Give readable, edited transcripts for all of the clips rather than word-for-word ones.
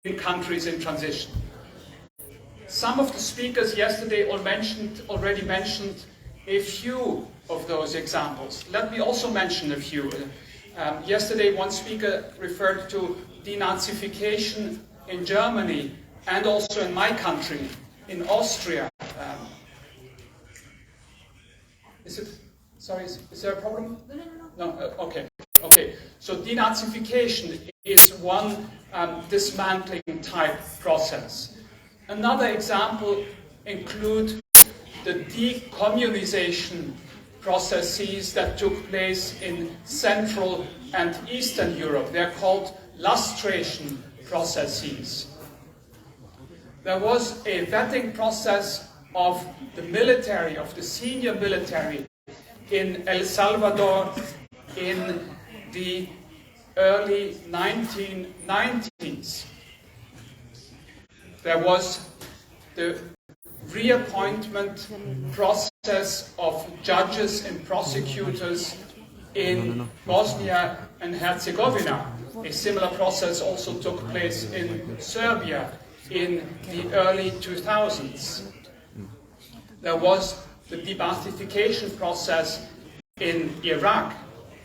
countries in transition. Some of the speakers yesterday already mentioned a few of those examples. Let me also mention a few. Yesterday, one speaker referred to denazification in Germany and also in my country, in Austria. Is there a problem? No, okay. So denazification is one dismantling type process. Another example include the decommunization processes that took place in Central and Eastern Europe. They're called lustration processes. There was a vetting process of the military, of the senior military in El Salvador in the early 1990s. There was the reappointment process of judges and prosecutors in Bosnia and Herzegovina. A similar process also took place in Serbia in the early 2000s. There was the de-Baathification process in Iraq,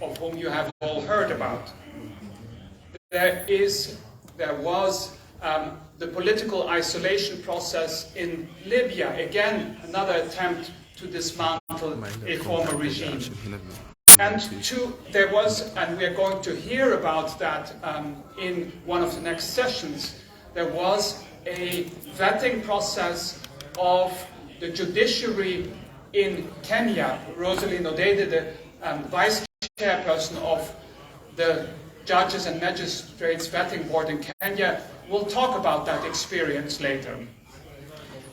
of whom you have all heard about. There was the political isolation process in Libya, again another attempt to dismantle a former regime. And there was, and we are going to hear about that in one of the next sessions, there was a vetting process of the judiciary in Kenya. Rosalind Odede, the vice chairperson of the Judges and Magistrates Vetting Board in Kenya, will talk about that experience later.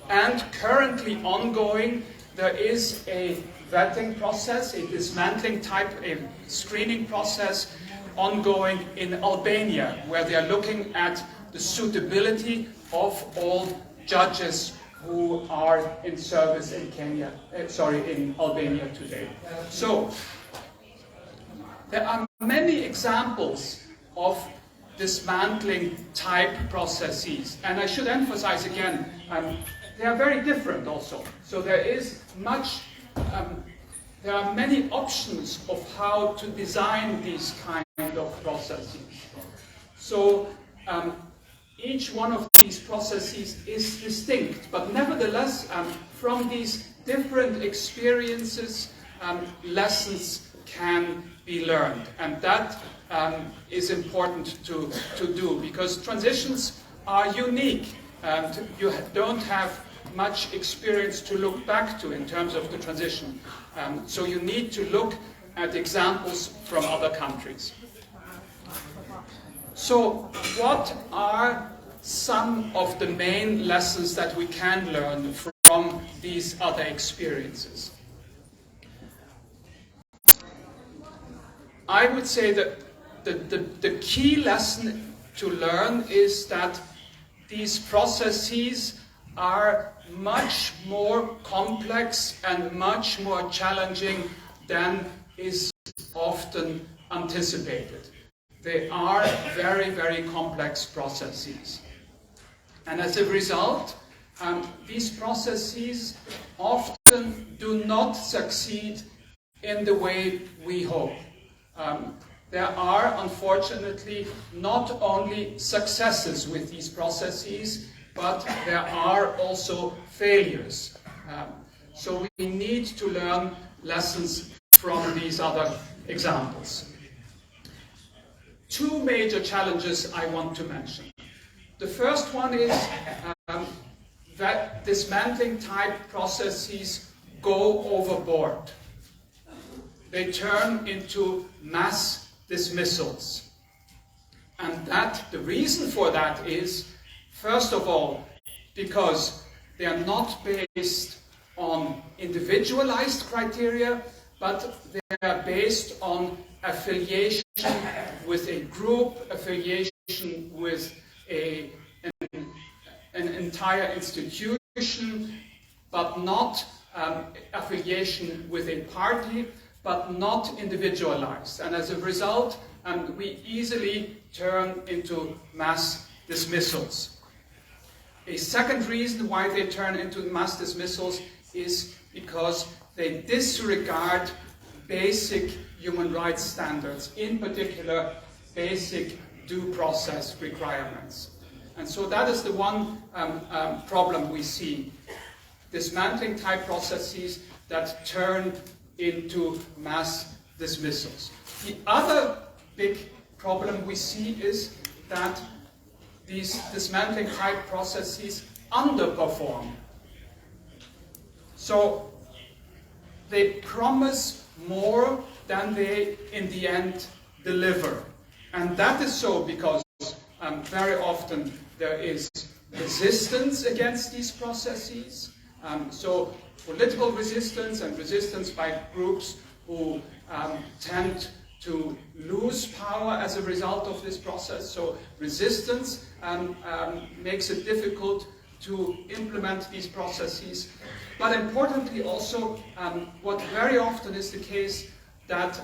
And currently ongoing, there is a vetting process, a dismantling type, a screening process ongoing in Albania, where they are looking at the suitability of all judges who are in service in in Albania today. So, there are many examples of dismantling type processes, and I should emphasize again, they are very different also. So there are many options of how to design these kind of processes. So each one of these processes is distinct, but nevertheless, from these different experiences, lessons can be learned, and that is important to do, because transitions are unique. You don't have much experience to look back to in terms of the transition. So you need to look at examples from other countries. So what are some of the main lessons that we can learn from these other experiences? I would say that the key lesson to learn is that these processes are much more complex and much more challenging than is often anticipated. They are very, very complex processes. And as a result, these processes often do not succeed in the way we hope. There are, unfortunately, not only successes with these processes, but there are also failures. So we need to learn lessons from these other examples. Two major challenges I want to mention. The first one is that dismantling type processes go overboard. They turn into mass dismissals. And the reason for that is, first of all, because they are not based on individualized criteria, but they are based on affiliation with a group, affiliation with an entire institution, but not affiliation with a party, but not individualized. And as a result, we easily turn into mass dismissals. A second reason why they turn into mass dismissals is because they disregard basic human rights standards, in particular basic due process requirements. And so that is the one problem we see. Dismantling type processes that turn into mass dismissals. The other big problem we see is that these dismantling type processes underperform. So they promise more than they in the end deliver. And that is so because very often there is resistance against these processes. So political resistance and resistance by groups who tend to lose power as a result of this process. So resistance makes it difficult to implement these processes. But importantly also, what very often is the case, that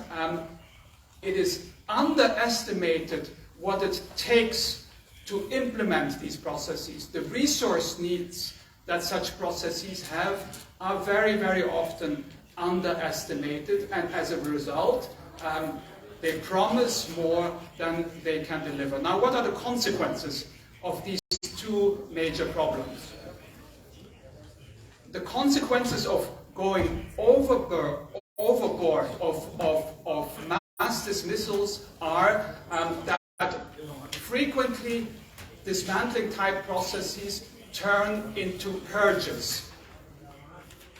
it is underestimated what it takes to implement these processes. The resource needs that such processes have are very, very often underestimated, and as a result, they promise more than they can deliver. Now, what are the consequences of these two major problems? The consequences of going overboard of mass dismissals are that frequently dismantling type processes turn into purges.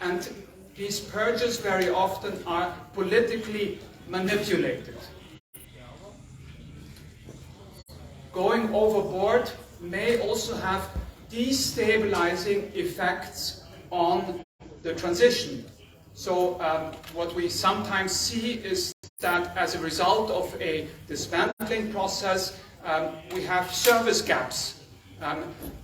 And these purges very often are politically manipulated. Going overboard may also have destabilizing effects on the transition. So what we sometimes see is that as a result of a dismantling process, we have service gaps.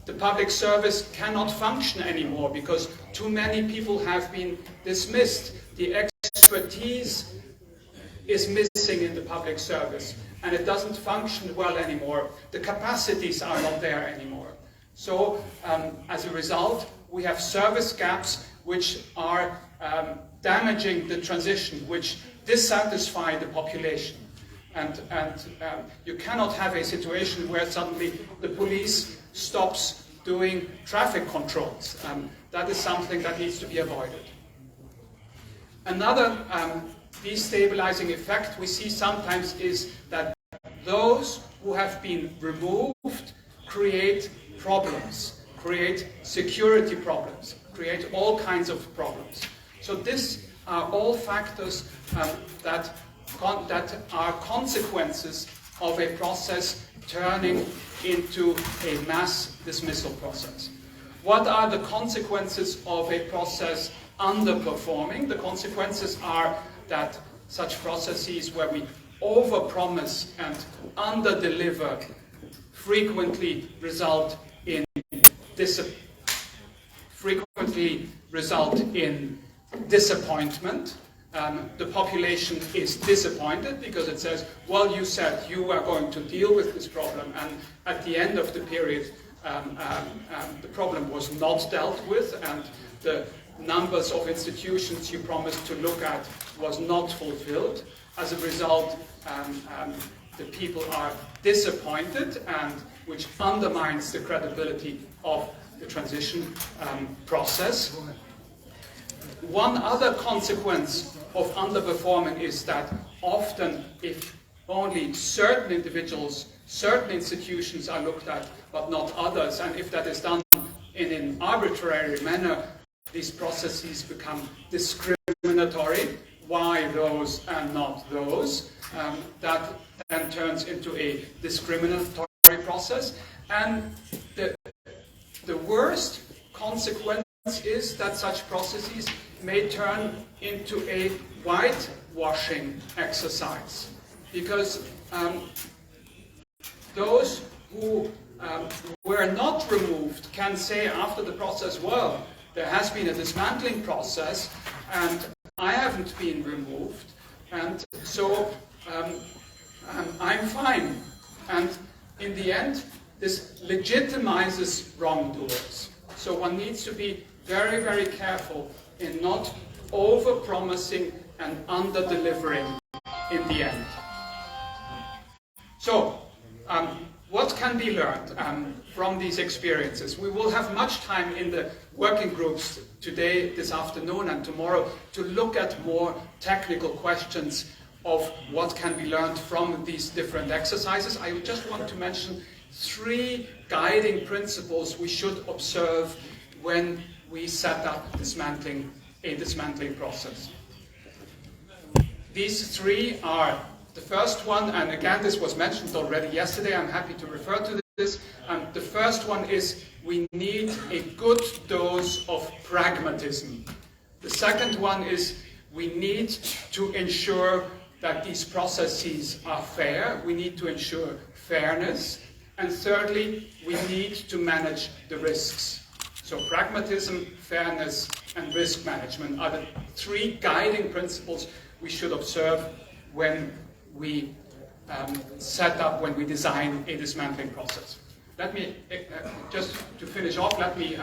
The public service cannot function anymore because too many people have been dismissed. The expertise is missing in the public service and it doesn't function well anymore. The capacities are not there anymore. So as a result, we have service gaps which are damaging the transition, which dissatisfy the population. And you cannot have a situation where suddenly the police stops doing traffic controls. That is something that needs to be avoided. Another destabilizing effect we see sometimes is that those who have been removed create problems, create security problems, create all kinds of problems. So these are all factors that are consequences of a process turning into a mass dismissal process. What are the consequences of a process underperforming? The consequences are that such processes where we overpromise and underdeliver frequently result in disappointment. The population is disappointed because it says, well, you said you were going to deal with this problem, and at the end of the period the problem was not dealt with, and the numbers of institutions you promised to look at was not fulfilled. As a result, the people are disappointed, and which undermines the credibility of the transition process. One other consequence of underperforming is that often, if only certain individuals, certain institutions are looked at, but not others, and if that is done in an arbitrary manner, these processes become discriminatory. Why those and not those? That then turns into a discriminatory process. And the worst consequence is that such processes may turn into a whitewashing exercise, because those who were not removed can say after the process, well, there has been a dismantling process and I haven't been removed, and so I'm fine. And in the end, this legitimizes wrongdoers. So one needs to be very, very careful in not over-promising and under-delivering in the end. So, what can be learned from these experiences? We will have much time in the working groups today, this afternoon and tomorrow to look at more technical questions of what can be learned from these different exercises. I just want to mention 3 guiding principles we should observe when we set up a dismantling process. These 3 are: the first one, and again this was mentioned already yesterday, I'm happy to refer to this. The first one is we need a good dose of pragmatism. The second one is we need to ensure that these processes are fair. We need to ensure fairness. And thirdly, we need to manage the risks. So pragmatism, fairness, and risk management are the 3 guiding principles we should observe when we when we design a dismantling process. Let me, just to finish off, let me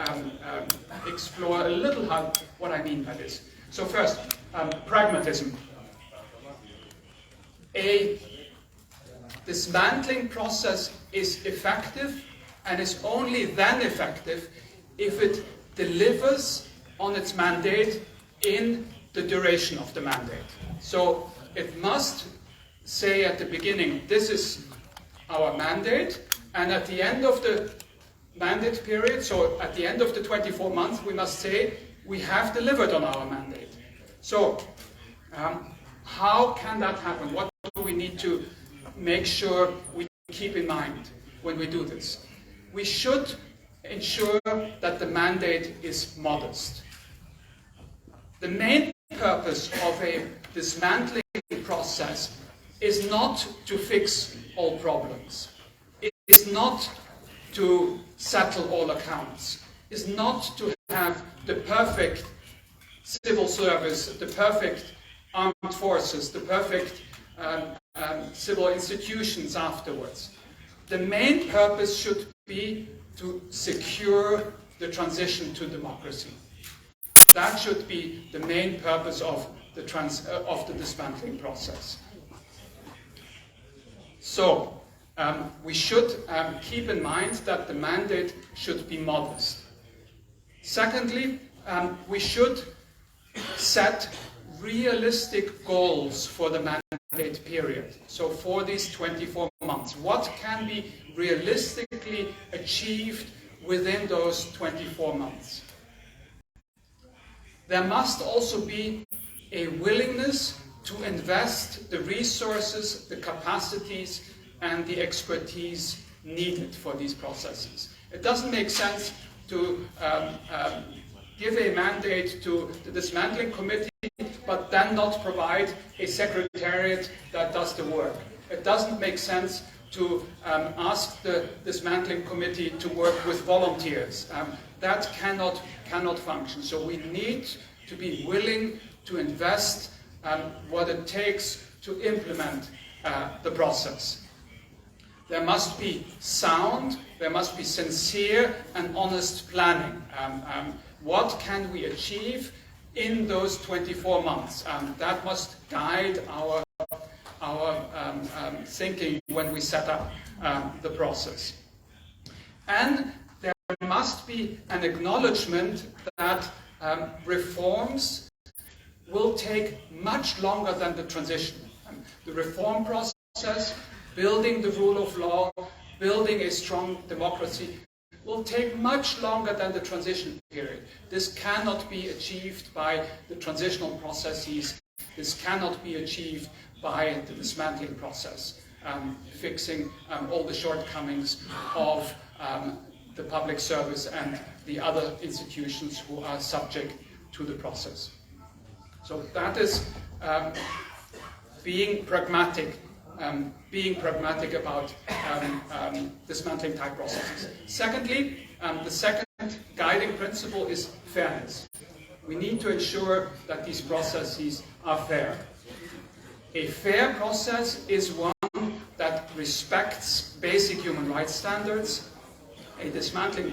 explore a little what I mean by this. So first, pragmatism. A dismantling process is effective and is only then effective if it delivers on its mandate in the duration of the mandate. So it must say at the beginning, this is our mandate, and at the end of the mandate period, so at the end of the 24 months, we must say we have delivered on our mandate. So how can that happen? What do we need to make sure we keep in mind when we do this? We should ensure that the mandate is modest. The main purpose of a dismantling process is not to fix all problems. It is not to settle all accounts. It's not to have the perfect civil service, the perfect armed forces, the perfect civil institutions afterwards. The main purpose should be to secure the transition to democracy. That should be the main purpose of the dismantling process. So, we should keep in mind that the mandate should be modest. Secondly, we should set realistic goals for the mandate period. So for these 24 months, what can be realistically achieved within those 24 months? There must also be a willingness to invest the resources, the capacities, and the expertise needed for these processes. It doesn't make sense to give a mandate to the dismantling committee, but then not provide a secretariat that does the work. It doesn't make sense to ask the dismantling committee to work with volunteers. That cannot function. So we need to be willing to invest what it takes to implement the process. There must be sound, there must be sincere and honest planning. What can we achieve in those 24 months? That must guide our thinking when we set up the process. And there must be an acknowledgement that reforms will take much longer than the transition. The reform process, building the rule of law, building a strong democracy, will take much longer than the transition period. This cannot be achieved by the transitional processes. This cannot be achieved by the dismantling process, fixing all the shortcomings of the public service and the other institutions who are subject to the process. So that is being pragmatic about dismantling type processes. Secondly, the second guiding principle is fairness. We need to ensure that these processes are fair. A fair process is one that respects basic human rights standards, a dismantling,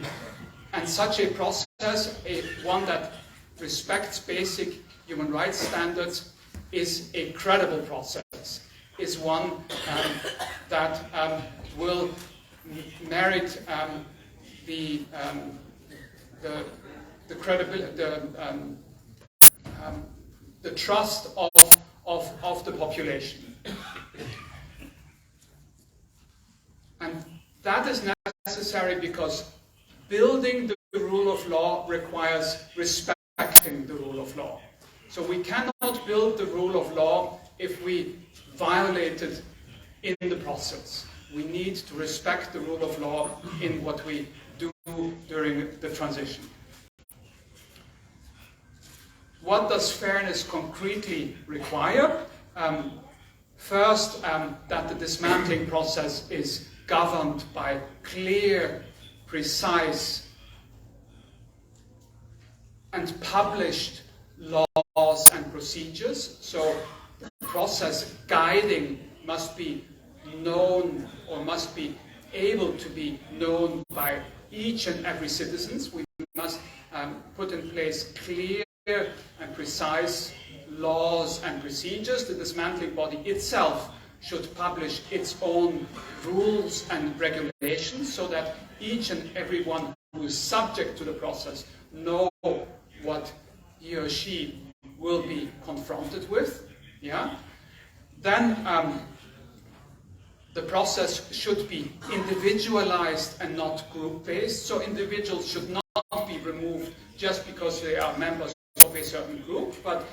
and such a process, one that respects basic human rights standards, is a credible process, is one that will merit the credibility, the trust of the population. And that is necessary because building the rule of law requires respecting the rule of law. So we cannot build the rule of law if we violate it in the process. We need to respect the rule of law in what we do during the transition. What does fairness concretely require? First, that the dismantling process is governed by clear, precise, and published laws and procedures. So the process guiding must be known, or must be able to be known by each and every citizen. We must put in place clear and precise laws and procedures. The dismantling body itself should publish its own rules and regulations so that each and everyone who is subject to the process know what he or she will be confronted with. Yeah? Then the process should be individualized and not group-based. So individuals should not be removed just because they are members of a certain group, but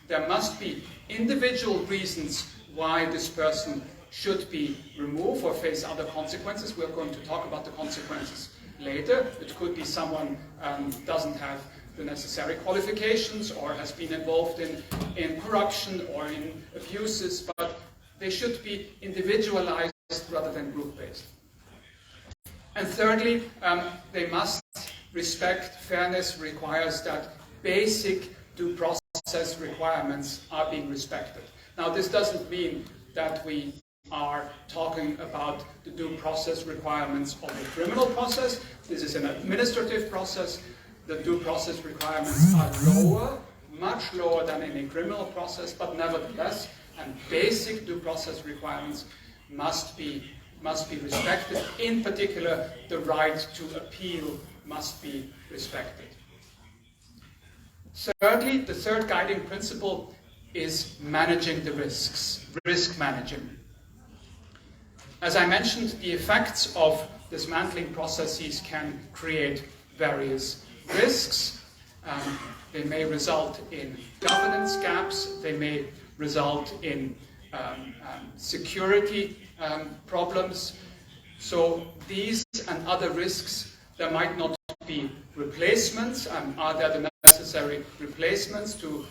there must be individual reasons why this person should be removed or face other consequences. We're going to talk about the consequences later. It could be someone doesn't have the necessary qualifications or has been involved in corruption or in abuses, but they should be individualized rather than group-based. And thirdly, they must respect. Fairness requires that basic due process requirements are being respected. Now, this doesn't mean that we are talking about the due process requirements of the criminal process. This is an administrative process. The due process requirements are lower, much lower than in a criminal process, but nevertheless, and basic due process requirements must be respected. In particular, the right to appeal must be respected. Thirdly, the third guiding principle is managing the risks, risk managing. As I mentioned, the effects of dismantling processes can create various risks. They may result in governance gaps, they may result in security problems. So these and other risks, there might not be replacements. Are there the necessary replacements to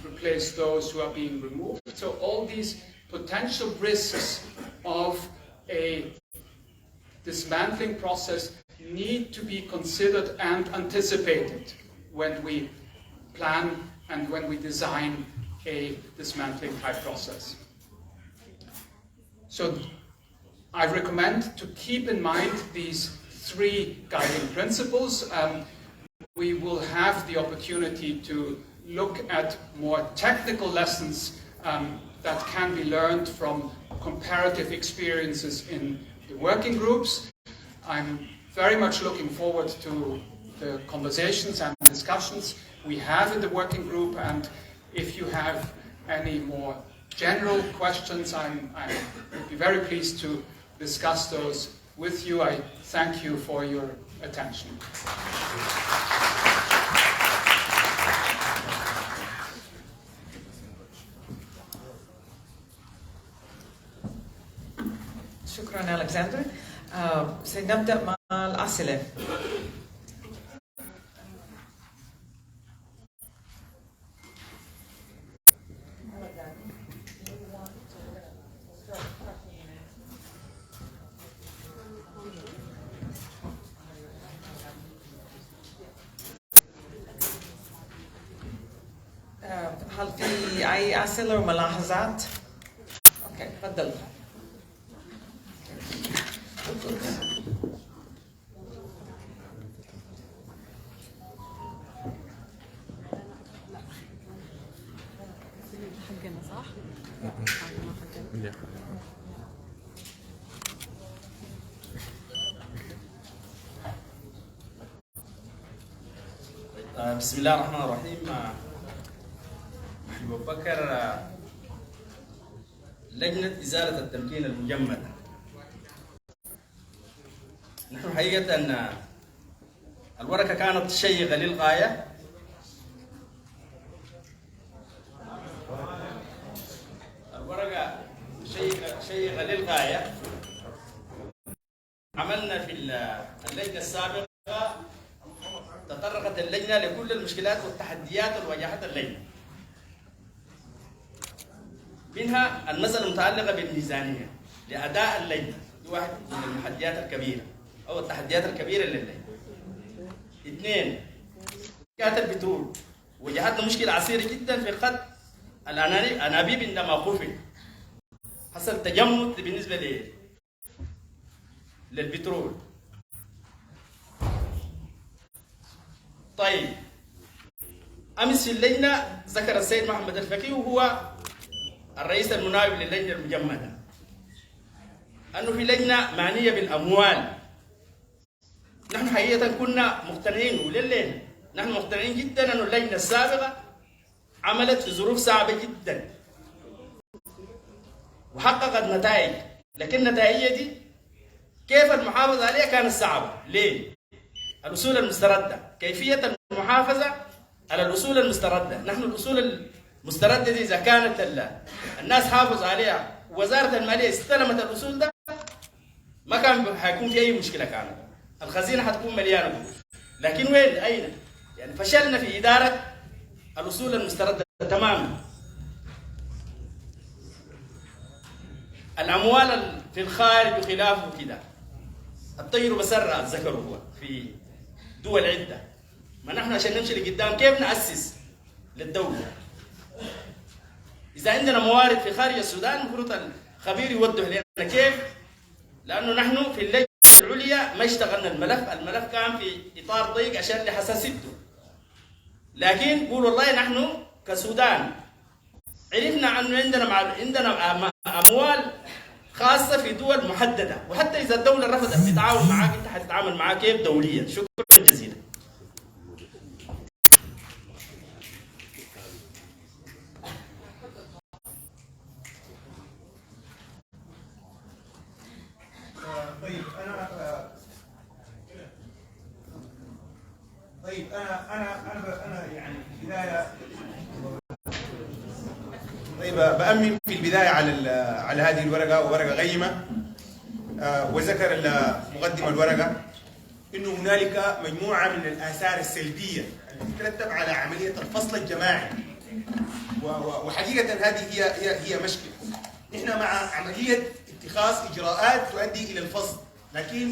replace those who are being removed? So all these potential risks of a dismantling process need to be considered and anticipated when we plan and when we design a dismantling type process. So I recommend to keep in mind these three guiding principles. We will have the opportunity to look at more technical lessons that can be learned from comparative experiences in the working groups. I'm very much looking forward to the conversations and discussions we have in the working group, and if you have any more general questions, I would be very pleased to discuss those with you. I thank you for your attention. شكرا ألكسندر. سنبدأ مع الأسئلة. هل في أي أسئلة وملاحظات؟ أوكي، تفضل. بسم الله الرحمن الرحيم. أبو بكر، لجنة إزالة التمكين المجمدة. نحن حقيقة أن الورقة كانت شيقة للغاية. الورقة شيقة للغاية. عملنا في اللجنة السابقة، تطرقت اللجنة لكل المشكلات والتحديات اللي واجهتها اللجنة. منها المسألة المتعلقة بالميزانية لأداء اللجنة، دي واحد من المحديات الكبيرة أو التحديات الكبيرة للجنة. اثنين، كانت البترول، واجهتنا مشكلة عسيرة جدا في خط الأنابيب عندما خفت. حصل تجمد بالنسبة للبترول. طيب، أمس في اللجنة ذكر السيد محمد الفكي وهو الرئيس المناوب للجنة المجمدة أنه في لجنة معنية بالأموال. نحن حقيقة كنا مقتنعين، وللين نحن مقتنعين جدا أن اللجنة السابقة عملت في ظروف صعبة جدا وحققت نتائج، لكن النتائج دي كيف المحافظة عليها كانت صعبة. ليه؟ الأصول المستردة، كيفية المحافظة على الأصول المستردة. نحن الأصول المستردة دي إذا كانت الناس حافظوا عليها، وزارة المالية استلمت الأصول ده، ما كان حيكون في أي مشكلة. كانت الخزينة حتكون مليانة قروش. لكن وين؟ أين؟ يعني فشلنا في إدارة الأصول المستردة تماما. الأموال في الخارج وخلافه كده، الطير بسرع الذكر هو في دول عدة. ما نحن عشان نمشي لقدام كيف نأسس للدولة؟ إذا عندنا موارد في خارج السودان المفروض الخبير يوضح لنا كيف، لأنه نحن في اللجنة العليا ما اشتغلنا الملف كان في إطار ضيق عشان لحساسيته. لكن قول والله نحن كسودان عرفنا أنه عندنا أموال خاصة في دول محددة، وحتى إذا الدولة رفضت تتعاون معاك أنت حتتعامل معاك كيف دوليا. شكرا جزيلا. أنا يعني في البداية بأمن في البداية على هذه الورقة، ورقة غيمة. وذكر مقدم الورقة إنه هنالك مجموعة من الآثار السلبية التي تترتب على عملية الفصل الجماعي، وحقيقة هذه هي مشكلة. نحن مع عملية اتخاذ إجراءات تؤدي إلى الفصل، لكن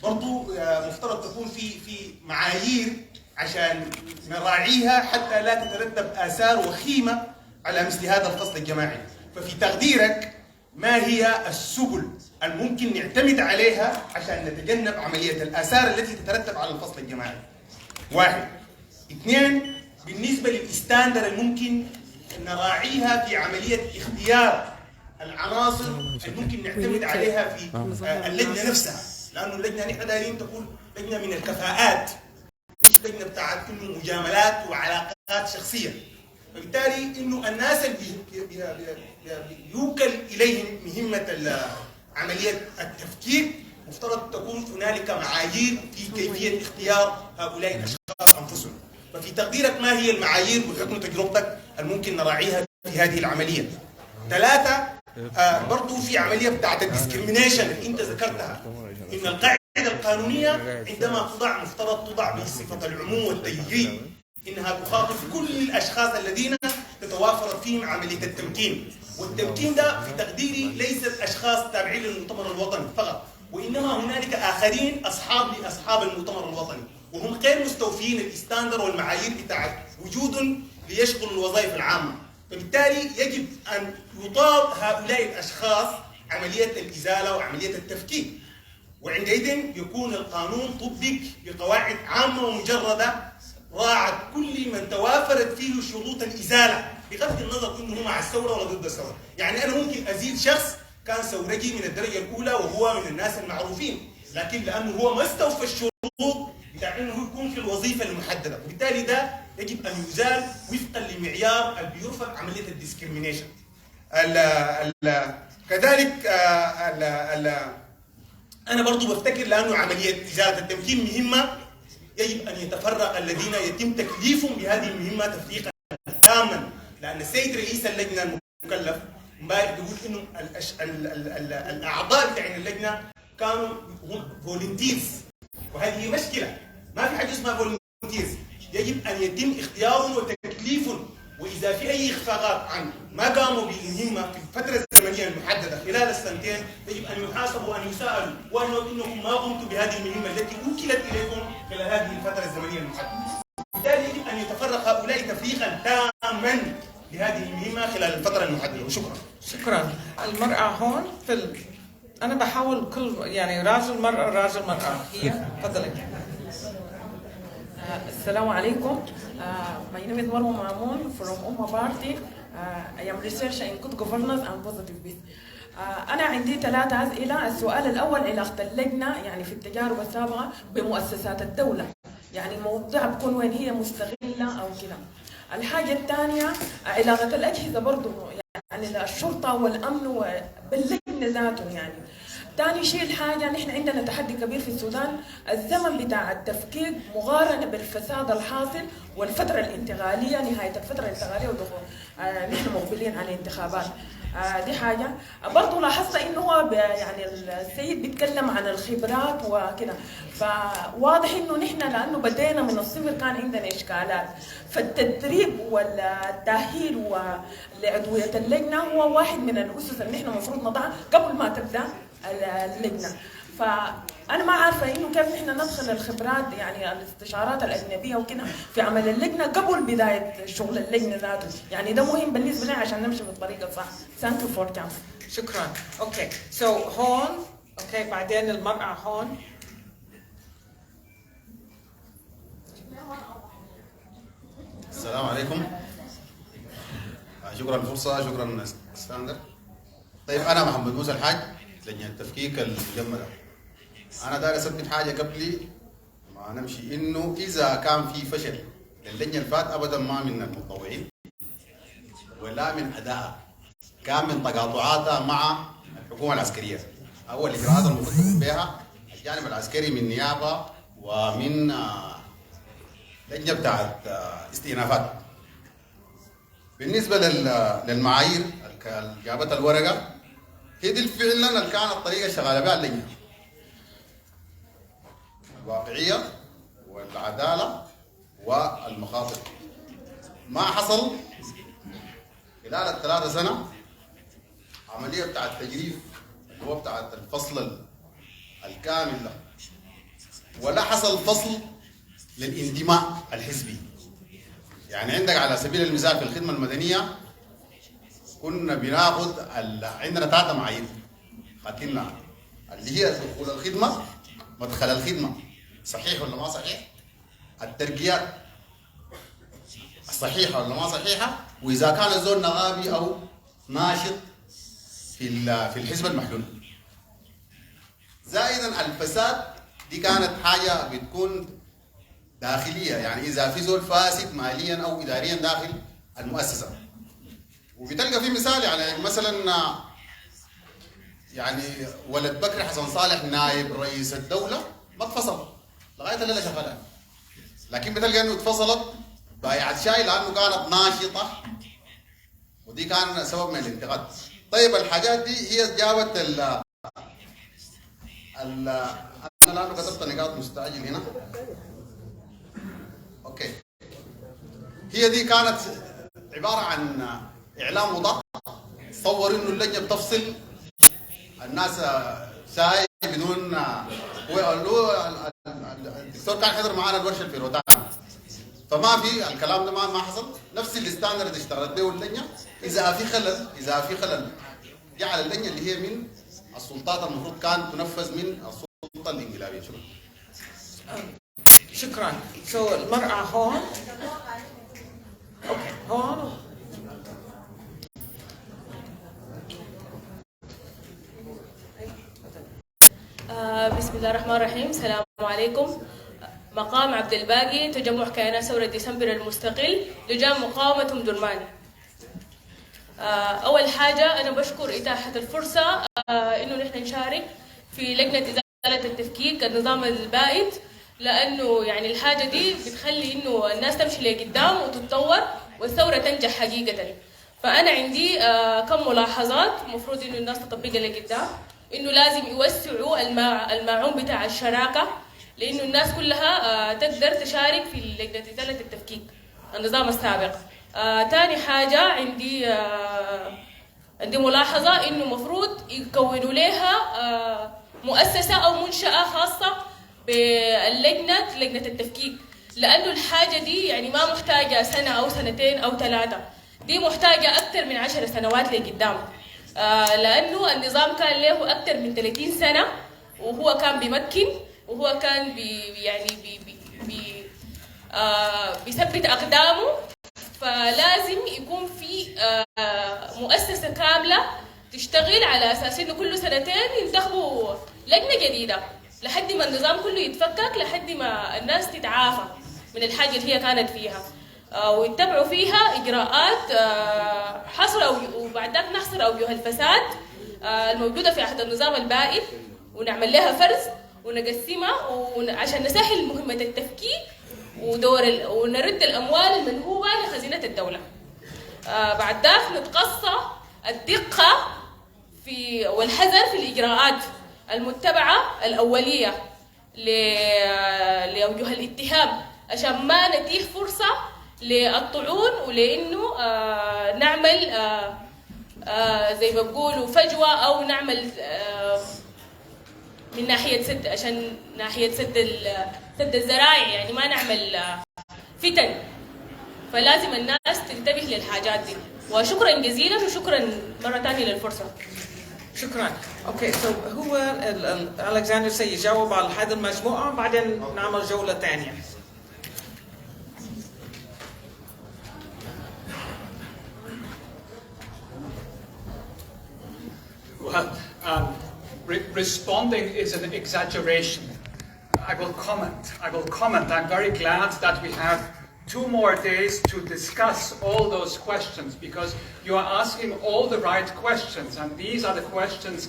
برضو مفترض تكون في معايير عشان نراعيها حتى لا تترتب آثار وخيمة على مثل هذا الفصل الجماعي. ففي تقديرك ما هي السبل الممكن نعتمد عليها عشان نتجنب عملية الآثار التي تترتب على الفصل الجماعي؟ واحد. اثنين، بالنسبة للإستاندر الممكن نراعيها في عملية اختيار العناصر الممكن نعتمد عليها في اللجنة نفسها، لأنه اللجنة نحن دايرين تكون لجنة من الكفاءات، مش لجنة بتاعت إنه مجاملات وعلاقات شخصية. فبالتالي إنه الناس اللي يوكل إليهم مهمة عملية التفكيك مفترض تكون هنالك معايير في كيفية اختيار هؤلاء الأشخاص أنفسهم. ففي تقديرك ما هي المعايير بحكم تجربتك الممكن نراعيها في هذه العملية؟ ثلاثة، برضو في عملية بتاعت الديسكريمينيشن اللي أنت ذكرتها، إن القاعدة القانونية عندما تضع مفترض تضع بصفة العموم والتجريد، إنها تخاطب كل الأشخاص الذين تتوافر فيهم عملية التمكين. والتمكين ده في تقديري ليست أشخاص تابعين للمؤتمر الوطني فقط، وإنما هنالك آخرين أصحاب المؤتمر الوطني، وهم غير مستوفيين الاستاندر والمعايير بتاعت وجود ليشغلوا الوظائف العامة. فبالتالي يجب أن يطاب هؤلاء الأشخاص عملية الإزالة وعملية التفكيك، وعندئذ يكون القانون طبق بقواعد عامة ومجردة راعت كل من توافرت فيه شروط الإزالة بغض النظر انه هو مع الثوره ولا ضد الثوره. يعني انا ممكن ازيد شخص كان ثورجي من الدرجه الاولى وهو من الناس المعروفين، لكن لانه هو ما استوفى الشروط بتاع انه هو يكون في الوظيفه المحدده، وبالتالي ده يجب ان يزال وفقا لمعيار اللي بيرفض عمليه الديسكريميشن. كذلك انا برضو بفتكر لانه عمليه ازاله التمكين مهمه، يجب ان يتفرق الذين يتم تكليفهم بهذه المهمه تفريقا تاما، لان السيد رئيس اللجنه المكلف امبارح بيقول انه الاعضاء بتاعين اللجنه كانوا فولنتيرز، وهذه مشكله. ما في حاجه اسمها فولنتيرز، يجب ان يتم اختيارهم وتكليفهم، واذا في اي اخفاقات عن ما قاموا بالمهمه في الفتره الزمنيه المحدده خلال السنتين يجب ان يحاسبوا وان يسالوا وانكم ما قمتم بهذه المهمه التي وكلت اليكم خلال هذه الفتره الزمنيه المحدده. بالتالي يجب ان يتفرق هؤلاء تفريقا تاما لهذه المهمه خلال الفتره المحدده. وشكرا. شكرا. المرأة هون أنا بحاول كل يعني راجل مرأة هي تفضلي. السلام عليكم. My name is Marwa Mamoun from Umma Party. I am researcher in good governance and positive peace. أنا عندي 3 أسئلة. السؤال الأول علاقة اللجنة يعني في التجارب السابقة بمؤسسات الدولة، يعني موضوع بكون وين هي مستغلة أو كده. الحاجة الثانية علاقة الأجهزة برضو، يعني الشرطة والأمن باللجنة ذاته. يعني ثاني شيء الحاجة نحن عندنا تحدي كبير في السودان، الزمن بتاع التفكيك مقارنة بالفساد الحاصل والفترة الانتقالية، نهاية الفترة الانتقالية ودخول نحن مقبلين على انتخابات. دي حاجة. برضو لاحظت انه هو يعني السيد بيتكلم عن الخبرات وكده، فواضح انه نحن لانه بدينا من الصفر كان عندنا اشكالات، فالتدريب والتأهيل لعضوية اللجنة هو واحد من الأسس اللي نحن المفروض نضعها قبل ما تبدأ اللجنة. فأنا ما عارفة إنه كيف نحن ندخل الخبرات يعني الاستشارات الأجنبية وكده في عمل اللجنة قبل بداية شغل اللجنة ذاته، يعني ده مهم بالنسبة لنا عشان نمشي بالطريقة الصح. Thank you for time. شكرا. اوكي هون بعدين المرأة هون. السلام عليكم. شكرا الفرصة، شكرا اسكندر. طيب أنا محمد موسى الحاج، لجنة التفكيك المجمدة. أنا داير أثبت حاجة قبلي ما نمشي، إنه إذا كان في فشل للجنة اللي فات أبدا ما من المتطوعين ولا من أدائها، كان من تقاطعاتها مع الحكومة العسكرية. أول إجراءات المفروض تقوم بها الجانب العسكري من نيابة ومن لجنة بتاعت استئنافات. بالنسبة للمعايير اللي جابتها الورقة، هي دي فعلا اللي كانت الطريقة اللي شغالة بها اللجنة، الواقعية والعدالة والمخاطر. ما حصل خلال ال3 سنة عملية بتاعت تجريف اللي هو بتاعت الفصل الكامل ده، ولا حصل فصل للانتماء الحزبي. يعني عندك على سبيل المثال في الخدمة المدنية كنا بناخد عندنا 3 معايير خدتنا، اللي هي دخول الخدمة، مدخل الخدمة صحيح ولا ما صحيح، الترقيات الصحيحة ولا ما صحيحة، وإذا كان الزول نغابي أو ناشط في الحزب المحلول. زائدا الفساد دي كانت حاجة بتكون داخلية، يعني إذا في زول فاسد ماليا أو إداريا داخل المؤسسة. وبتلقى في مثال، يعني مثلا يعني ولد بكر حسن صالح نائب رئيس الدولة ما اتفصل لغاية الليلة شغالة، لكن بتلقى إنه اتفصلت بايعة شاي لأنه كانت ناشطة، ودي كان سبب من الانتقاد. طيب الحاجات دي هي جابت أنا لأنه كتبت نقاط مستعجل هنا. اوكي، هي دي كانت عباره عن اعلام مضاد، تصور انه اللجنه بتفصل الناس ساي بدون الدكتور كان حضر معانا الورشه في روتانا، فما في الكلام ده ما حصل. نفس الستاندرد اللي اشتغلت به اللجنه، اذا في خلل جعل اللجنه اللي هي من السلطات المفروض كانت تنفذ من السلطه الانقلابيه. شكرا. المرأة هون. اوكي هون. بسم الله الرحمن الرحيم. السلام عليكم. مقام عبد الباقي، تجمع كيانات ثورة ديسمبر المستقل، لجان مقاومة درمان. أول حاجة أنا بشكر إتاحة الفرصة إنه نحن نشارك في لجنة إزالة التفكيك النظام البائد، لأنه يعني الحاجة دي بتخلي إنه الناس تمشي لقدام وتتطور والثورة تنجح حقيقة. فأنا عندي كم ملاحظات المفروض إنه الناس تطبقها لقدام. إنه لازم يوسعوا الماعون بتاع الشراكة، لأنه الناس كلها تقدر تشارك في لجنة إزالة التفكيك النظام السابق. تاني حاجة عندي ملاحظة إنه مفروض يكونوا لها مؤسسة أو منشأة خاصة لجنة التفكيك، لأنه الحاجة دي يعني ما محتاجة سنة أو سنتين أو 3، دي محتاجة أكثر من 10 سنوات لقدام. لأنه النظام كان له أكثر من 30 سنة وهو كان بيمكن، وهو كان بيثبت أقدامه. فلازم يكون في مؤسسة كاملة تشتغل على أساس إنه كل سنتين ينتخبوا لجنة جديدة لحد ما النظام كله يتفكك، لحد ما الناس تتعافى من الحاجة اللي هي كانت فيها، ويتبعوا فيها إجراءات حصر وبعد ذلك نحصر أوجه الفساد الموجودة في عهد النظام البائد، ونعمل لها فرز ونقسمها عشان نسهل مهمة التفكيك ونرد الأموال المنهوبة لخزينة الدولة. بعد ذلك نتقصى الدقة والحذر في الإجراءات المتبعة الأولية لأوجه الاتهام، عشان ما نتيح فرصة للطعون ولأنه نعمل زي ما بقولوا فجوة، أو نعمل من ناحية سد الذرائع، يعني ما نعمل فتن. فلازم الناس تنتبه للحاجات دي. وشكرا جزيلا، وشكرا مرة ثانية للفرصة. شكرا. اوكي، هو الكسندر سيجاوب على هذه المجموعة، بعدين نعمل جولة ثانية. Well, responding is an exaggeration. I will comment. I'm very glad that we have 2 more days to discuss all those questions, because you are asking all the right questions, and these are the questions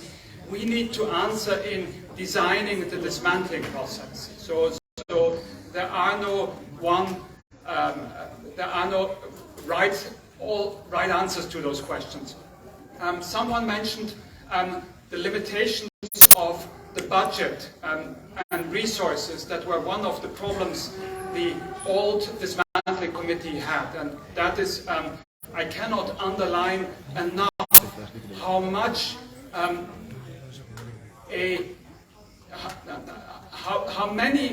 we need to answer in designing the dismantling process. So there are no right answers to those questions. Someone mentioned the limitations of the budget and resources that were one of the problems the old dismantling committee had, and that is, I cannot underline enough how much how many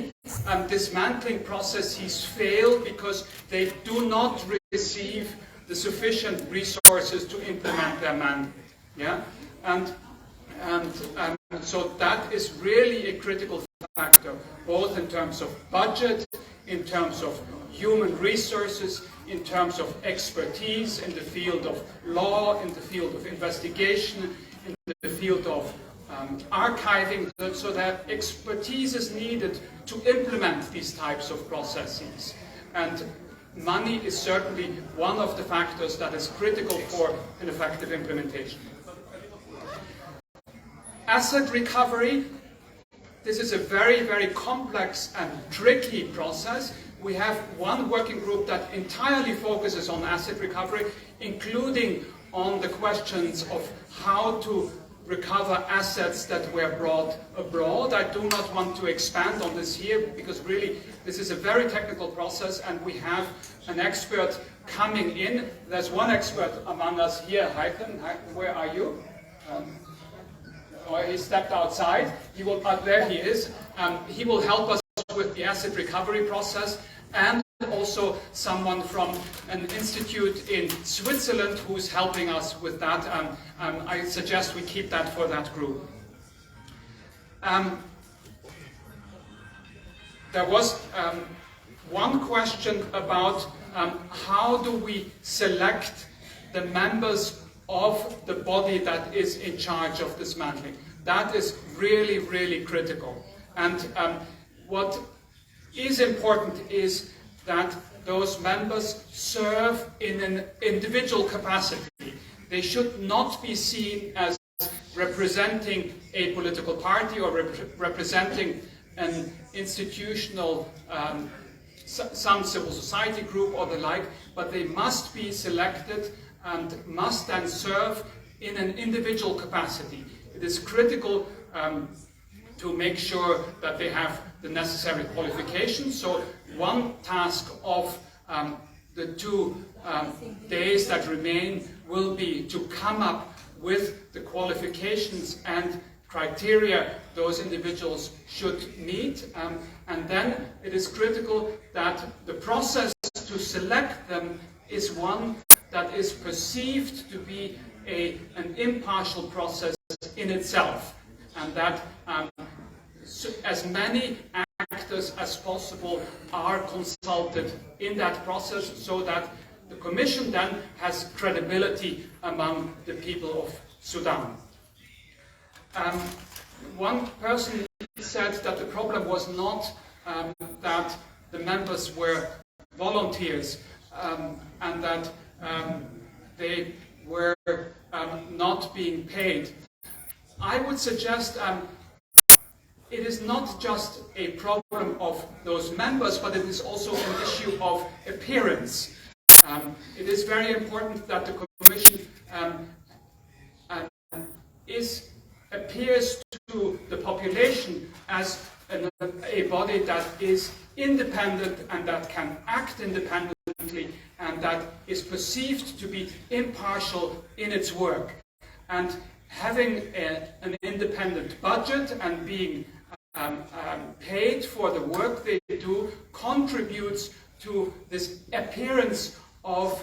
dismantling processes fail because they do not receive the sufficient resources to implement their mandate. Yeah, and so that is really a critical factor, both in terms of budget, in terms of human resources, in terms of expertise in the field of law, in the field of investigation, in the field of archiving, so that expertise is needed to implement these types of processes. And money is certainly one of the factors that is critical for an effective implementation. Asset recovery, this is a very, very complex and tricky process. We have one working group that entirely focuses on asset recovery, including on the questions of how to recover assets that were brought abroad. I do not want to expand on this here, because really this is a very technical process, and we have an expert coming in. There's one expert among us here, Heithen. Where are you? He stepped outside. He will, there he is. He will help us with the asset recovery process, and also someone from an institute in Switzerland who's helping us with that. I suggest we keep that for that group. There was one question about how do we select the members of the body that is in charge of dismantling. That is really, really critical. And what is important is that those members serve in an individual capacity. They should not be seen as representing a political party or representing an institutional, some civil society group or the like, but they must be selected and must then serve in an individual capacity. It is critical to make sure that they have the necessary qualifications. So one task of the 2 days that remain will be to come up with the qualifications and criteria those individuals should meet. And then it is critical that the process to select them is one that is perceived to be an impartial process in itself, and that as many actors as possible are consulted in that process, so that the Commission then has credibility among the people of Sudan. One person said that the problem was not that the members were volunteers and that they were not being paid. I would suggest it is not just a problem of those members, but it is also an issue of appearance. It is very important that the Commission appears to the population as a body that is independent and that can act independently and that is perceived to be impartial in its work. And having an independent budget and being paid for the work they do contributes to this appearance of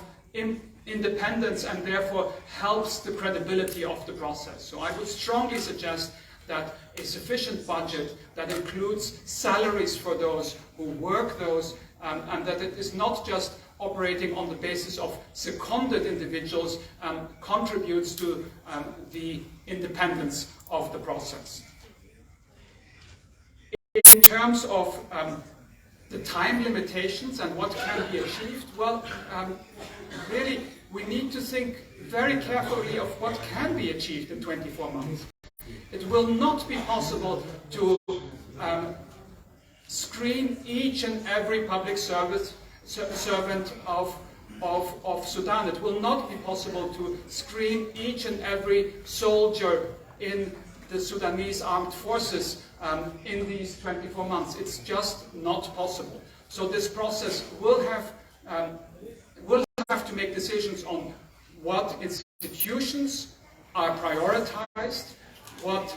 independence and therefore helps the credibility of the process. So I would strongly suggest that a sufficient budget that includes salaries for those who work those, and that it is not just operating on the basis of seconded individuals, contributes to the independence of the process. In terms of the time limitations and what can be achieved, well, really we need to think very carefully of what can be achieved in 24 months. It will not be possible to screen each and every public servant of Sudan. It will not be possible to screen each and every soldier in the Sudanese armed forces in these 24 months. It's just not possible. So this process will have to make decisions on what institutions are prioritized, what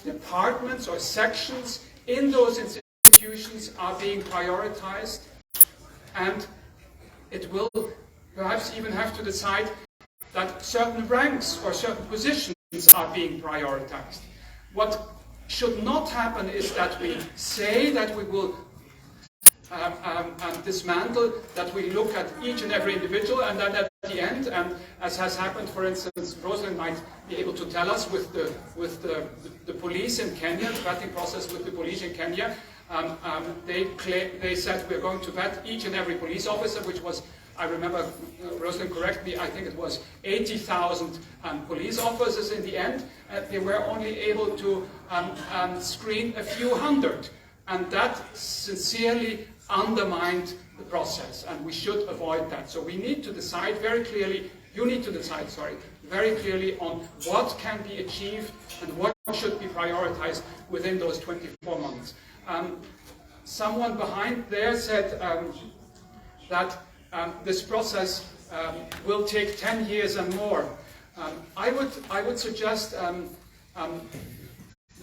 departments or sections in those institutions are being prioritized, and it will perhaps even have to decide that certain ranks or certain positions are being prioritized. What should not happen is that we say that we will dismantle, that we look at each and every individual, and then at the end, and as has happened, for instance, Rosalind might be able to tell us with the police in Kenya, the vetting process with the police in Kenya, they said we're going to vet each and every police officer, which was, I remember, Rosalind correctly, I think it was 80,000 police officers in the end. They were only able to screen a few hundred, and that sincerely undermined the process, and we should avoid that. So we need to decide very clearly, you need to decide, very clearly on what can be achieved and what should be prioritized within those 24 months. Someone behind there said that this process will take 10 years and more. I would suggest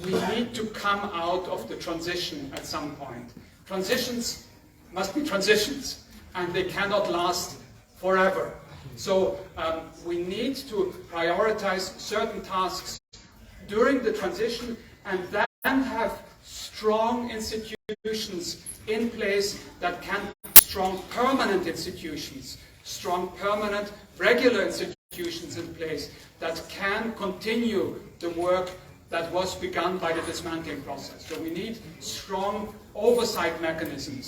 we need to come out of the transition at some point. Transitions must be transitions, and they cannot last forever. So we need to prioritize certain tasks during the transition and then have strong institutions in place that can be strong permanent institutions, strong permanent regular institutions in place that can continue the work that was begun by the dismantling process. So we need strong oversight mechanisms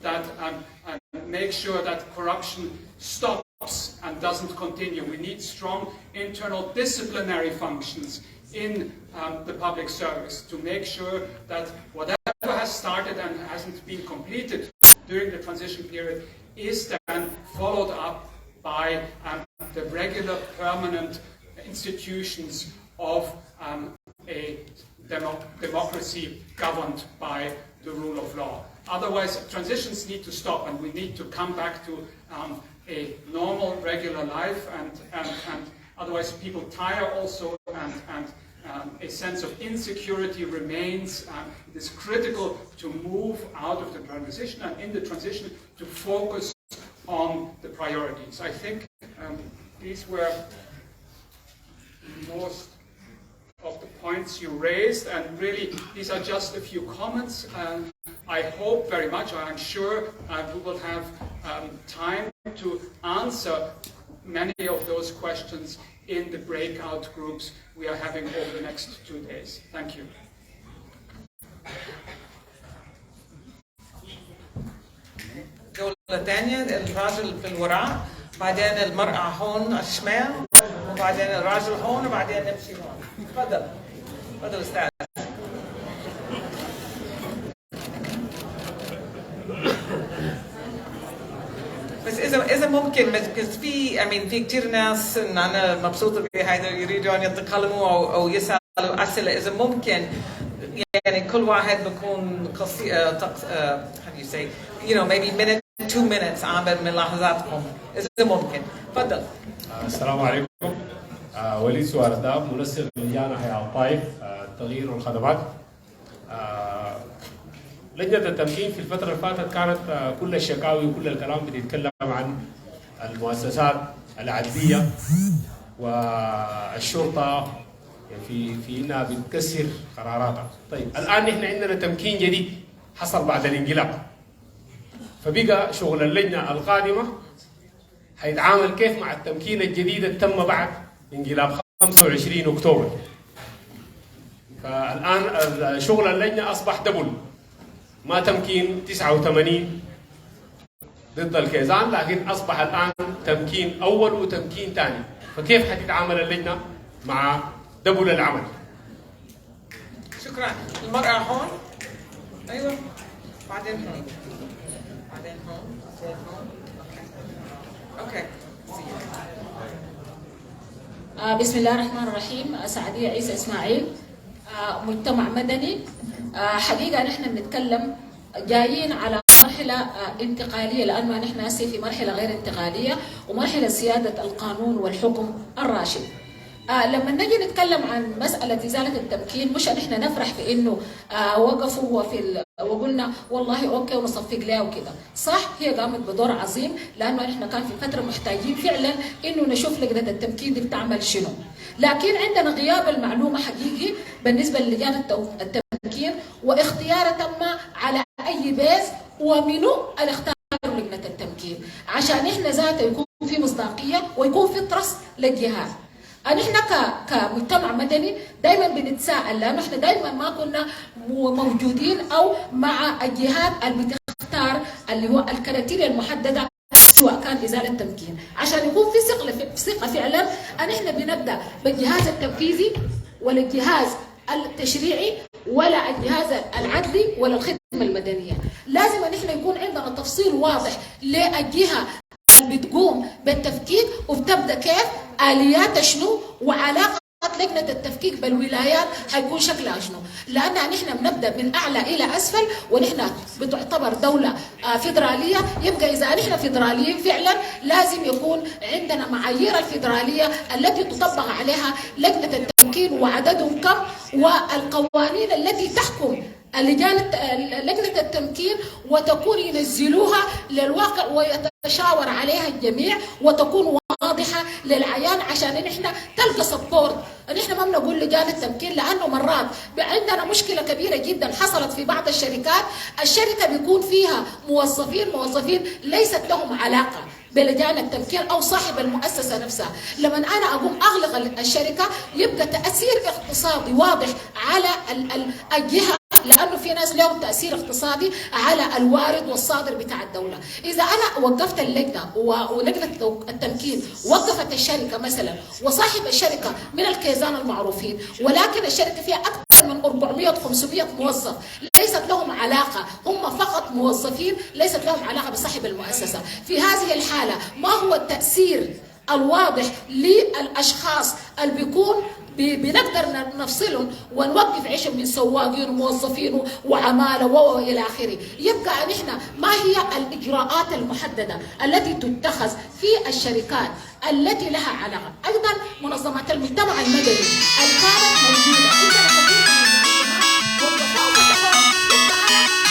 that make sure that corruption stops and doesn't continue. We need strong internal disciplinary functions in the public service to make sure that whatever has started and hasn't been completed during the transition period is then followed up by the regular permanent institutions of a democracy governed by the rule of law. Otherwise, transitions need to stop, and we need to come back to a normal, regular life, and otherwise people tire also, and a sense of insecurity remains. It is critical to move out of the transition, and in the transition to focus on the priorities. I think these were most of the points you raised, and really these are just a few comments. I hope very much, or I'm sure we will have time to answer many of those questions in the breakout groups we are having over the next 2 days. Thank you. جولة ثانية، الراجل في الوراء، بعدين المرأة هون على الشمال، وبعدين الراجل هون، وبعدين نمشي هون. تفضل. تفضل أستاذ. بس إذا ممكن، بس في كثير ناس أنا مبسوطة بهذا يريدوا أن يتكلموا أو يسألوا أسئلة. إذا ممكن يعني كل واحد بيكون قصير how do you say, maybe minute 2 minutes عامل من لحظاتكم إذا ممكن. تفضل. السلام عليكم. وليد سوارداب، منسق لجان حياة الطائف التغيير والخدمات. لجنة التمكين في الفترة اللي فاتت كانت كل الشكاوي وكل الكلام بيتكلم عن المؤسسات العدلية والشرطة في انها بتكسر قراراتها. طيب الان نحن عندنا تمكين جديد حصل بعد الانقلاب، فبقى شغل اللجنة القادمة حيتعامل كيف مع التمكين الجديد اللي تم بعد انقلاب 25 أكتوبر. فالآن شغل اللجنة أصبح دبل، ما تمكين 89 ضد الكيزان، لكن أصبح الآن تمكين أول وتمكين ثاني. فكيف حتتعامل اللجنة مع دبل العمل؟ شكرا. المرأة هون. أيوة. بعدين هون. بعدين هون. بعدين هون. أوكي. بسم الله الرحمن الرحيم. سعدية عيسى إسماعيل، مجتمع مدني. حقيقة نحن بنتكلم جايين على مرحلة انتقالية، لأنه نحن هسه في مرحلة غير انتقالية ومرحلة سيادة القانون والحكم الراشد. لما نجي نتكلم عن مسألة إزالة التمكين، مش نحن نفرح في إنه وقفوا وقلنا والله أوكي ونصفق لها وكده. صح، هي قامت بدور عظيم، لأنه نحن كان في فترة محتاجين فعلا إنه نشوف لجنة التمكين دي بتعمل شنو. لكن عندنا غياب المعلومة حقيقي بالنسبة للجان التمكين، واختيار تم على أي بيز ومنو اللي اختاروا لجنة التمكين، عشان احنا ذاته يكون في مصداقية ويكون في ترص للجهات. نحن كمجتمع مدني دائما بنتساءل، لانه احنا دائما ما كنا موجودين او مع الجهات اللي بتختار اللي هو الكراتيريا المحدده، سواء كان ازاله التمكين، عشان يكون في ثقه فعلا ان احنا بنبدا بالجهاز التنفيذي ولا الجهاز التشريعي ولا الجهاز العدلي ولا الخدمه المدنيه. لازم ان احنا يكون عندنا تفصيل واضح للجهه اللي بتقوم بالتفكيك وبتبدا كيف اليات شنو، وعلاقه لجنه التفكيك بالولايات حيكون شكلها شنو، لان نحن بنبدا من اعلى الى اسفل، ونحن بتعتبر دوله فيدراليه. يبقى اذا نحن فيدراليين فعلا لازم يكون عندنا معايير الفيدراليه التي تطبق عليها لجنه التمكين وعددهم كم، والقوانين التي تحكم لجنة التمكين، وتكون ينزلوها للواقع ويتشاور عليها الجميع، وتكون واضحة للعيان عشان نحن تلقى سبورت. نحن ما بنقول لجان التمكين لانه مرات عندنا مشكله كبيره جدا حصلت في بعض الشركات، الشركه بيكون فيها موظفين ليست لهم علاقه بلجان التمكين او صاحب المؤسسه نفسها. لما انا اقوم اغلق الشركه يبقى تاثير اقتصادي واضح على الجهه، لانه في ناس لهم تاثير اقتصادي على الوارد والصادر بتاع الدوله. اذا انا وقفت اللجنه ولجنه التمكين وقفت الشركه مثلا وصاحب الشركه من الكيزان المعروفين، ولكن الشركه فيها اكثر من 400 500 موظف ليست لهم علاقه، هم فقط موظفين ليست لهم علاقه بصاحب المؤسسه، في هذه الحاله ما هو التاثير الواضح للاشخاص اللي بيكون بنقدر نفصلهم ونوقف عيشهم من سواقين وموظفين وعماله والى اخره. يبقى نحن ما هي الاجراءات المحدده التي تتخذ في الشركات التي لها علاقه؟ ايضا منظمات المجتمع المدني اللي كانت موجوده عندنا كثير من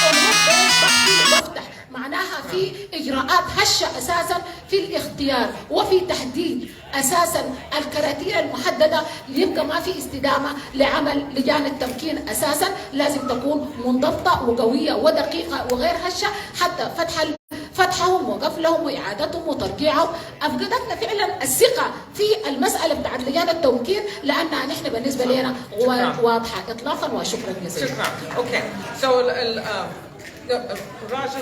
المنظمات معناها في اجراءات هشه اساسا في الاختيار وفي تحديد اساسا الكراتين المحدده، ليبقى ما في استدامه لعمل لجان التمكين. اساسا لازم تكون منضبطه وقويه ودقيقه وغير هشه، حتى فتحهم وقفلهم واعادتهم وترجيعهم. افقدتنا فعلا الثقه في المساله بتاعت لجان التمكين لانها نحن بالنسبه لنا واضحه اطلاقا. وشكرا جزيلا. شكرا. اوكي سو راجل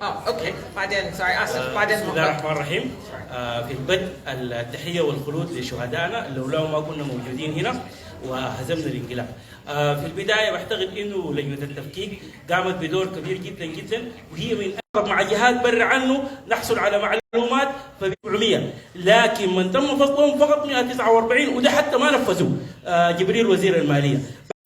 اوكي بعدين سوري اسف بعدين. بسم الله الرحمن الرحيم. في البدء التحيه والخلود لشهدائنا لولا ما كنا موجودين هنا وهزمنا الانقلاب. في البدايه بعتقد انه لجنه التفكيك قامت بدور كبير جدا جدا، وهي من اقرب مع جهات بر عنه نحصل على معلومات ف 700، لكن من تم فضلهم فقط 149 وده حتى ما نفذوا جبريل وزير الماليه.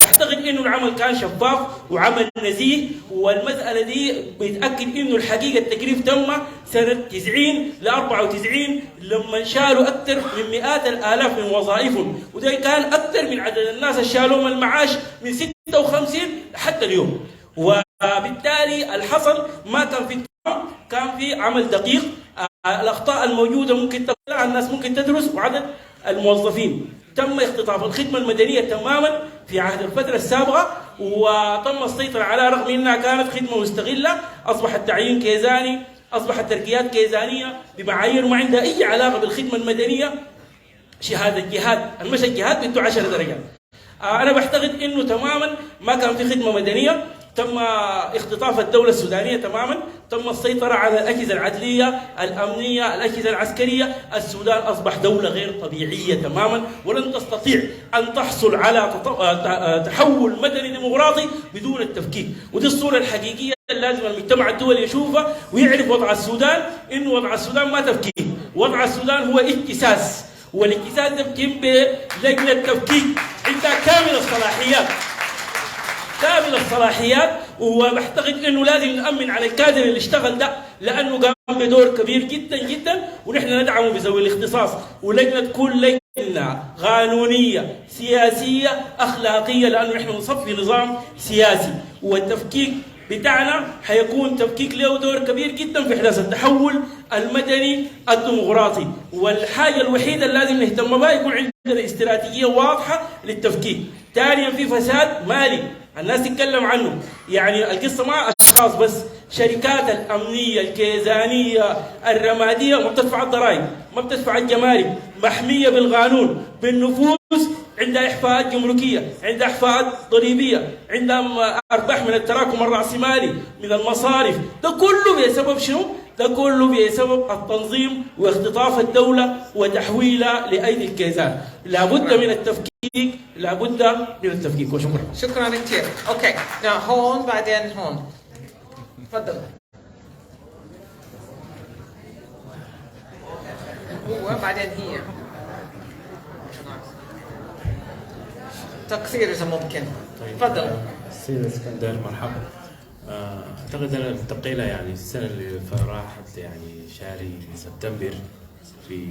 اعتقد انه العمل كان شفاف وعمل نزيه، والمساله دي بيتاكد انه الحقيقه التكليف تم سنه 90 ل 94 لما شالوا اكثر من مئات الالاف من وظائفهم، وده كان اكثر من عدد الناس اللي شالوا المعاش من 56 حتى اليوم. وبالتالي الحصل ما كان في كان في عمل دقيق. الاخطاء الموجوده ممكن تطلع الناس ممكن تدرس، وعدد الموظفين تم اختطاف الخدمه المدنيه تماما في عهد الفتره السابقه، وتم السيطره على رغم انها كانت خدمه مستغله، اصبح التعيين كيزاني، اصبحت ترقيات كيزانيه بمعايير ما عندها اي علاقه بالخدمه المدنيه. شهاده جهاد المشى الجهاد بده 10 درجات. انا بعتقد انه تماما ما كان في خدمه مدنيه، تم اختطاف الدولة السودانية تماما، تم السيطرة على الأجهزة العدلية، الأمنية، الأجهزة العسكرية. السودان أصبح دولة غير طبيعية تماما، ولن تستطيع أن تحصل على تحول مدني ديمقراطي بدون التفكيك. ودي الصورة الحقيقية اللي لازم المجتمع الدولي يشوفها ويعرف وضع السودان، إنه وضع السودان ما تفكيك، وضع السودان هو اجتساس، والاجتساس ده بيتم بلجنة تفكيك عندها كامل الصلاحيات. وبعتقد انه لازم نامن على الكادر اللي اشتغل ده، لانه قام بدور كبير جدا جدا، ونحن ندعمه بذوي الاختصاص. ولجنه تكون لجنه قانونيه سياسيه اخلاقيه، لانه نحن نصفي نظام سياسي، والتفكيك بتاعنا حيكون تفكيك له دور كبير جدا في احداث التحول المدني الديمقراطي. والحاجه الوحيده اللي لازم نهتم بها يكون عندنا استراتيجيه واضحه للتفكيك. ثانيا في فساد مالي الناس تتكلم عنه، يعني القصه ما اشخاص بس، شركات الامنيه الكيزانيه الرماديه ما بتدفع الضرائب، ما بتدفع الجمارك، محميه بالقانون بالنفوذ، عندها احفاءات جمركيه، عندها احفاءات ضريبيه، عندها ارباح من التراكم الراسمالي من المصارف. ده كله بسبب شنو؟ ده كله بسبب التنظيم واختطاف الدوله وتحويلها لايدي الكيزان. لابد من التفكيك، لابد من التفكيك. وشكرا. شكرا كثير. اوكي هون بعدين هون. تفضل. هو بعدين هي. تقصير اذا ممكن. تفضل. سيد اسكندر مرحبا. اعتقد ان التقينا يعني السنه اللي راحت يعني شهر سبتمبر في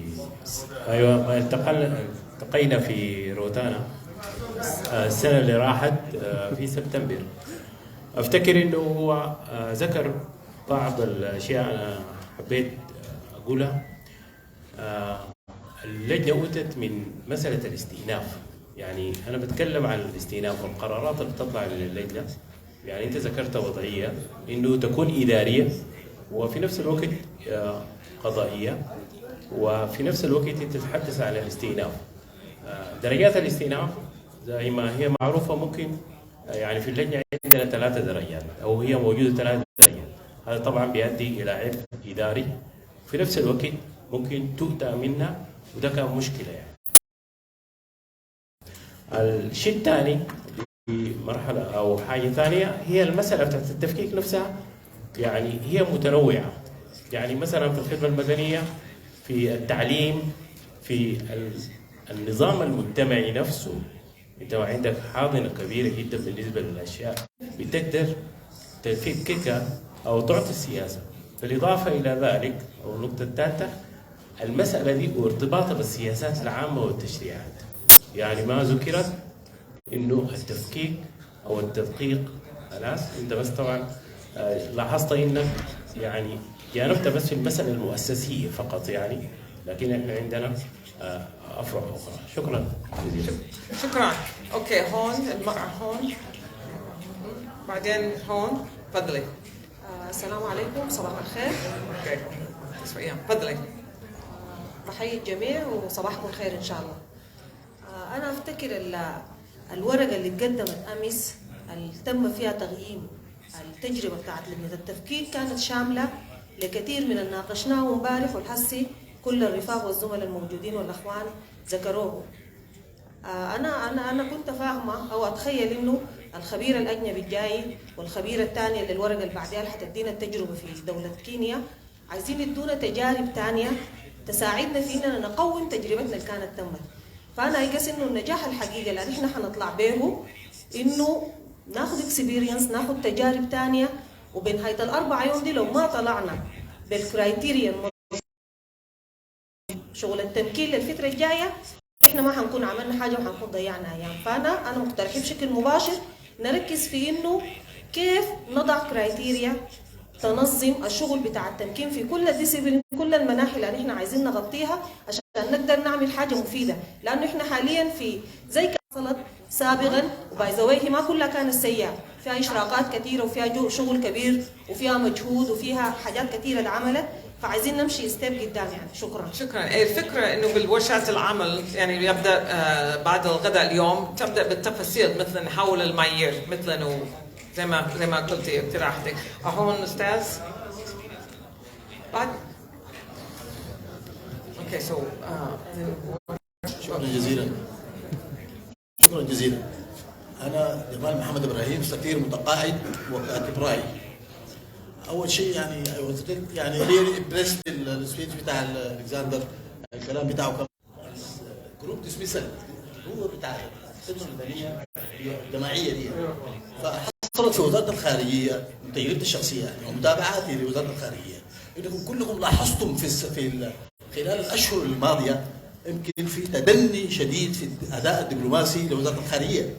ايوه التقينا في روتانا السنه اللي راحت في سبتمبر. افتكر انه هو ذكر بعض الاشياء انا حبيت اقولها. اللجنة أتت من مسألة الاستئناف. يعني أنا بتكلم عن الاستئناف والقرارات اللي بتطلع من اللجنة. يعني أنت ذكرت وضعية إنه تكون إدارية وفي نفس الوقت قضائية، وفي نفس الوقت أنت تتحدث عن الاستئناف. درجات الاستئناف زي ما هي معروفة، ممكن يعني في اللجنة عندنا 3 درجات أو هي موجودة 3 درجات. هذا طبعا بيؤدي إلى عبء إداري، في نفس الوقت ممكن تؤتى منها، وده كان مشكلة يعني. الشيء الثاني في مرحلة أو حاجة ثانية هي المسألة بتاعت التفكيك نفسها. يعني هي متنوعة، يعني مثلا في الخدمة المدنية، في التعليم، في النظام المجتمعي نفسه. انت عندك حاضنة كبيرة جدا بالنسبة للأشياء بتقدر تفككها أو تعطي السياسة. بالإضافة إلى ذلك، أو النقطة الثالثة، المسألة دي وارتباطها بالسياسات العامة والتشريعات. يعني ما ذكرت إنه التفكيك أو التدقيق خلاص. أنت بس طبعا لاحظت إنك يعني جانبت بس في المسألة المؤسسية فقط يعني، لكن احنا عندنا أفرع أخرى. شكرا جزيلا. شكرا. اوكي، هون المرأة هون، بعدين هون. تفضلي. السلام عليكم، صباح الخير. اوكي، تفضلي. بحيي الجميع وصباحكم خير ان شاء الله. انا افتكر الورقه اللي اتقدمت امس اللي تم فيها تقييم التجربه بتاعت لجنه التفكيك كانت شامله لكثير من اللي ناقشناه امبارح والحسي كل الرفاق والزملاء الموجودين والاخوان ذكروه. انا كنت فاهمه او اتخيل انه الخبير الاجنبي الجاي والخبير الثاني اللي الورقه اللي بعدها اللي حتدينا التجربه في دوله كينيا عايزين يدونا تجارب ثانيه تساعدنا في اننا نقوم تجربتنا اللي كانت تمت. فانا ايقس انه النجاح الحقيقي اللي احنا حنطلع به انه ناخذ اكسبيرينس، ناخذ تجارب ثانيه، وبنهايه ال4 يوم دي لو ما طلعنا بالكرايتيريا شغل التمكين للفتره الجايه احنا ما حنكون عملنا حاجه وحنكون ضيعنا ايام. فانا مقترحه بشكل مباشر نركز في انه كيف نضع كرايتيريا تنظم الشغل بتاع التمكين في كل الديسيبلين، كل المناحي اللي احنا عايزين نغطيها عشان نقدر نعمل حاجه مفيده. لانه احنا حاليا في زي حصلت سابقا، وباي ذا واي ما كلها كانت سيئه، فيها اشراقات كثيره وفيها شغل كبير وفيها مجهود وفيها حاجات كثيره اتعملت، فعايزين نمشي ستيب قدام يعني. شكرا. الفكره انه بالورشات العمل يعني يبدا بعد الغداء اليوم تبدا بالتفاصيل، مثلا حول المعايير مثلا، زي ما قلتي اقتراحتك. هون استاذ بعد. اوكي سو شكرا جزيلا. شكرا جزيلا. انا جمال محمد ابراهيم، سفير متقاعد وكاتب راي. اول شيء يعني ريلي امبرست السبيتش بتاع الكسندر، الكلام بتاعه كان جروب ديسميسل هو بتاع الخدمه المدنيه الجماعيه دي، فحصلت في وزاره الخارجيه من تجربتي الشخصيه يعني ومتابعاتي لوزاره الخارجيه انكم كلكم لاحظتم في خلال الاشهر الماضيه يمكن في تدني شديد في الاداء الدبلوماسي لوزاره الخارجيه.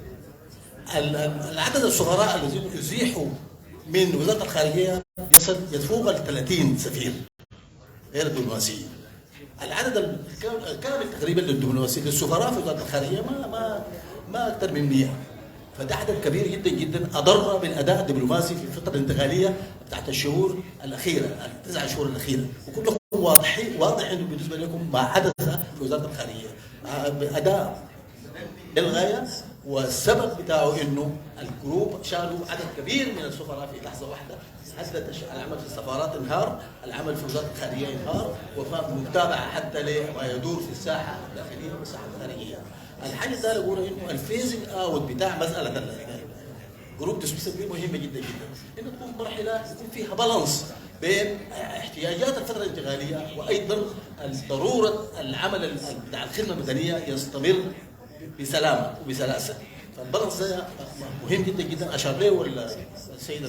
العدد السفراء الذين ازيحوا من وزاره الخارجيه يفوق ال 30 سفير غير الدبلوماسيين. العدد الكامل تقريبا للدبلوماسيين للسفراء في وزاره الخارجيه ما اكثر من 100. فده عدد كبير جدا جدا اضر بالاداء الدبلوماسي في الفتره الانتقاليه بتاعت الشهور الاخيره، ال9 شهور الاخيره، وكلكم واضح انه بالنسبه لكم ما حدث في وزاره الخارجيه اداء للغايه، والسبب بتاعه انه الجروب شالوا عدد كبير من السفراء في لحظه واحده، حدث العمل في السفارات انهار، العمل في وزاره الخارجيه انهار، ومتابعه حتى لما يدور في الساحه الداخليه والساحه الخارجيه. الحاجه الثانيه بقول انه الفيزنج اوت بتاع مساله جروب ديسميسل دي مهمه جدا جدا، انه تكون مرحله يكون فيها بالانس بين احتياجات الفتره الانتقاليه وايضا ضروره العمل بتاع الخدمه المدنيه يستمر بسلامه وبسلاسه. فالبالانس ده مهم جدا جدا، اشار له السيد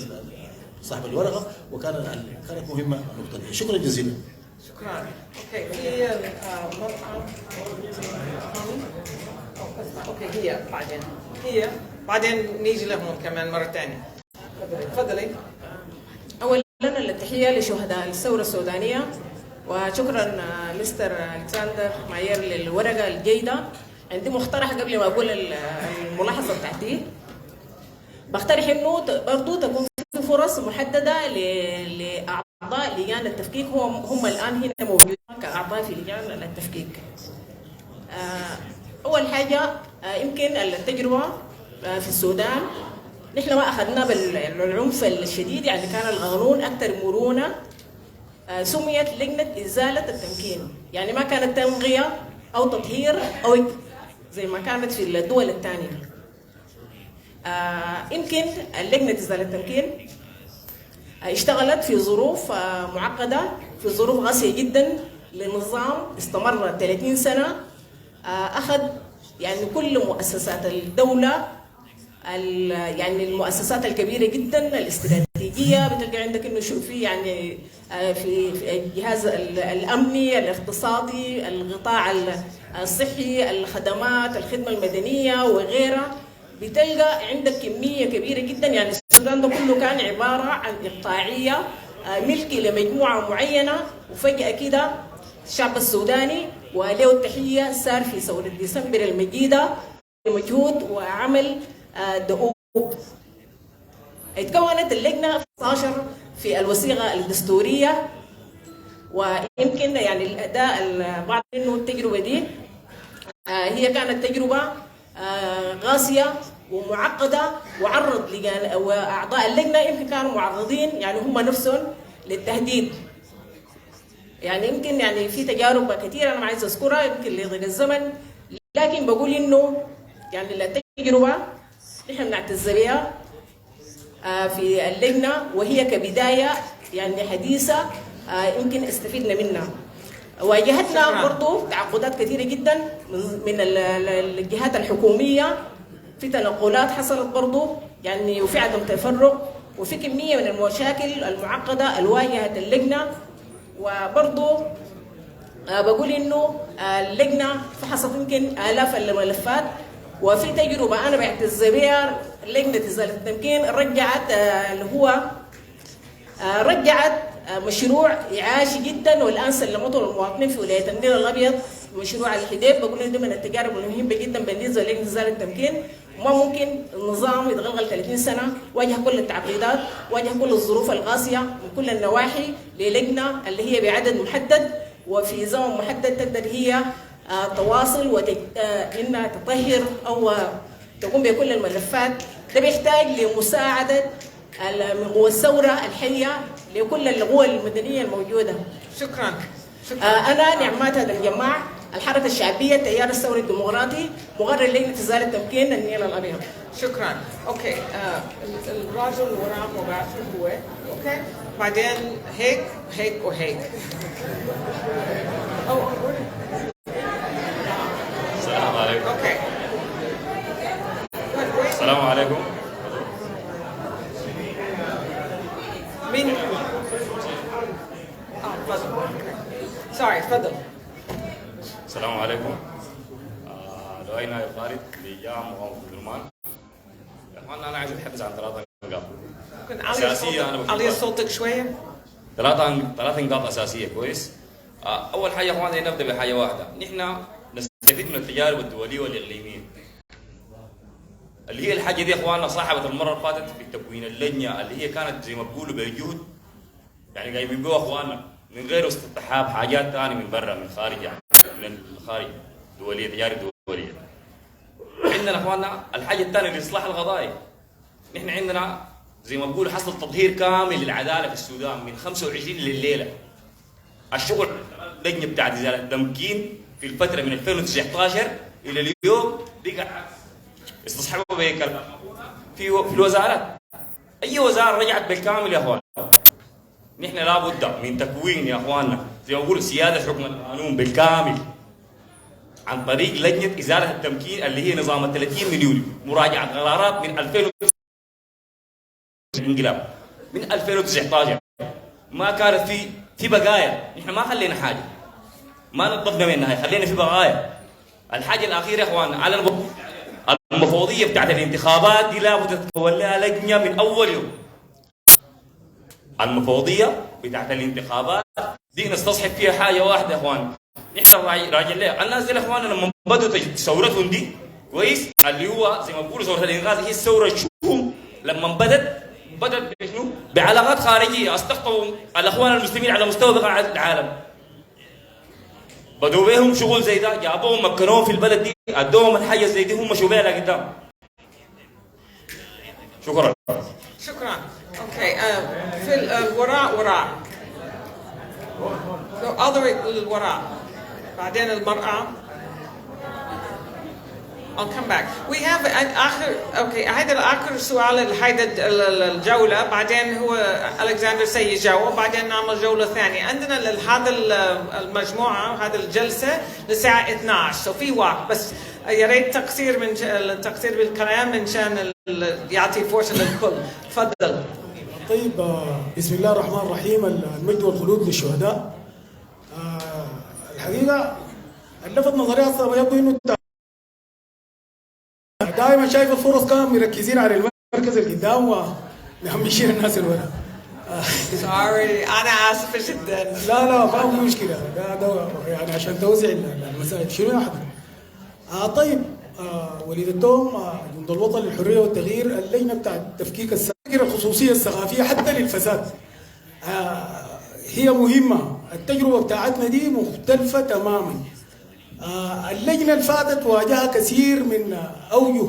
صاحب الورقه، كانت مهمه النقطه دي. شكرا جزيلا. شكرا. اوكي هي بعدين نيجي لهم كمان مره ثانيه. تفضلي. اولا التحيه لشهداء الثوره السودانيه وشكرا مستر الكسندر ماير للورقه الجيده. عندي مقترح قبل ما اقول الملاحظه بتاعتي. بقترح انه برضه تكون في فرص محدده لاعضاء لجان التفكيك، هم الان هنا موجودين كاعضاء في لجان التفكيك. اول حاجه يمكن التجربه في السودان نحن ما اخذنا بالعنف الشديد، يعني كان القانون اكثر مرونه. سميت لجنه ازاله التمكين، يعني ما كانت تمغيه او تطهير او زي ما كانت في الدول الثانيه. يمكن اللجنه ازاله التمكين اشتغلت في ظروف معقده، في ظروف قاسيه جدا لنظام استمر 30 سنه. اخذ يعني كل مؤسسات الدوله، يعني المؤسسات الكبيره جدا الاستراتيجيه، بتلقى عندك انه شو في يعني في الجهاز الامني، الاقتصادي، القطاع الصحي، الخدمات، الخدمه المدنيه وغيرها. بتلقى عندك كميه كبيره جدا. يعني السودان ده كله كان عباره عن اقطاعيه ملكي لمجموعه معينه، وفجاه كده الشعب السوداني وله التحيه صار في ثوره ديسمبر المجيده مجهود وعمل دؤوب. اتكونت اللجنه 16 في الوثيقه الدستوريه، ويمكن يعني الاداء بعض انه التجربه دي هي كانت تجربه قاسيه ومعقده، وعرض لجان واعضاء اللجنه يمكن كانوا معرضين يعني هم نفسهم للتهديد. يعني يمكن يعني في تجارب كثيره انا ما عايز اذكرها يمكن لضيق الزمن، لكن بقول انه يعني التجربه نحن بنعتز بها في اللجنه، وهي كبدايه يعني حديثه يمكن استفدنا منها. واجهتنا برضه تعقدات كثيره جدا من الجهات الحكوميه، في تنقلات حصلت برضه يعني، وفي عدم تفرق، وفي كميه من المشاكل المعقده اللي واجهت اللجنه. وبرضه بقول انه اللجنه فحصت يمكن الاف الملفات، وفي تجربه انا بعتز بها لجنه ازاله التمكين رجعت اللي هو رجعت مشروع إعاشي جدا، والان سلمته للمواطنين في ولايه النيل الابيض، مشروع الحديد. بقول انه من التجارب المهمه جدا بالنسبه لجنه ازاله التمكين. وما ممكن النظام يتغلغل 30 سنه، واجه كل التعقيدات، واجه كل الظروف القاسيه من كل النواحي للجنه اللي هي بعدد محدد وفي زمن محدد تقدر هي تواصل انها تطهر او تقوم بكل الملفات. ده بيحتاج لمساعده والثوره الحيه لكل القوى المدنيه الموجوده. شكرا. انا نعمات هذا الجماع الحركه الشعبيه التيار الثوري الديمقراطي مقرر لجنه ازاله تمكين النيل الابيض. شكرا. اوكي الراجل وراه مباشر هو اوكي، بعدين هيك هيك وهيك. السلام عليكم. اوكي السلام عليكم. مين؟ تفضل. سوري تفضل. السلام عليكم. لؤينا يقارب لجام وظلمان. يا اخوان انا عايز اتحدث عن 3 نقاط اساسيه. انا علي صوتك شويه. 3 نقاط اساسيه كويس. اول حاجه يا اخوان نبدا بحاجه واحده، نحن نستفيد من التجارب الدوليه والاقليميه اللي هي الحاجه دي يا اخواننا صاحبت المره اللي فاتت في تكوين اللجنه اللي هي كانت زي ما بيقولوا بجهد، يعني جايبين بيها اخواننا من غير استحاب حاجات ثانيه من برا من خارج، يعني من الخارج دوليه، تجارب دوليه. عندنا اخواننا الحاجه الثانيه لاصلاح القضايا. نحن عندنا زي ما بيقولوا حصل تطهير كامل للعداله في السودان من 25 لليله. الشغل اللجنه بتاعت ازاله التمكين في الفتره من 2019 الى اليوم بقى استصحابه بكلام في الوزارات. اي وزاره رجعت بالكامل يا اخوان. نحن لابد من تكوين يا اخواننا زي ما بيقولوا سياده حكم القانون بالكامل عن طريق لجنه ازاله التمكين اللي هي نظام 30 من يوليو، مراجعه قرارات من 2000 الانقلاب من 2019 ما كانت في بقايا. نحن ما خلينا حاجه، ما نظفنا منها، خلينا في بقايا. الحاجه الاخيره يا اخواننا على المفوضيه بتاعت الانتخابات دي لابد تتكون لها لجنه من اول يوم. المفوضيه بتاعت الانتخابات دي نستصحب فيها حاجه واحده يا اخوان. نحن راجع لها الناس دي يا اخوان لما بدوا ثورتهم دي كويس اللي هو زي ما بيقولوا ثوره الانقاذ هي الثوره الشؤوم لما بدت بشنو؟ بعلاقات خارجيه استقطبوا الاخوان المسلمين على مستوى بقاع العالم. بدوا بيهم شغل زي ده، جابوهم مكنوهم في البلد دي، ادوهم الحاجه زي دي هم مشوا بيها لقدام. شكرا. شكرا. اوكي في الوراء all the way للوراء بعدين المرأة. I'll come back. We have هذا آخر سؤال هيدا الجولة، بعدين هو ألكسندر سيجاوب، بعدين نعمل جولة ثانية. عندنا هذا المجموعة وهذا الجلسة للساعة 12، في وقت بس يا ريت التقصير بالكلام منشان يعطي فرصة للكل. تفضل. طيب بسم الله الرحمن الرحيم. المجد والخلود للشهداء. الحقيقة اللفت نظري أصلا يبدو إنه دائما شايف الفرص كانوا مركزين على المركز اللي قدام ومهمشين الناس اللي ورا. سوري أنا آسفة جدا. لا ما في مشكلة، ده يعني عشان توزيع المسائل. شنو يا حضرتك؟ طيب وليد التوم جند الوطن للحرية والتغيير، اللجنة بتاعت تفكيك الخصوصية الثقافية حتى للفساد هي مهمة. التجربة بتاعتنا دي مختلفة تماما. اللجنة اللي فاتت واجهها كثير من أوجه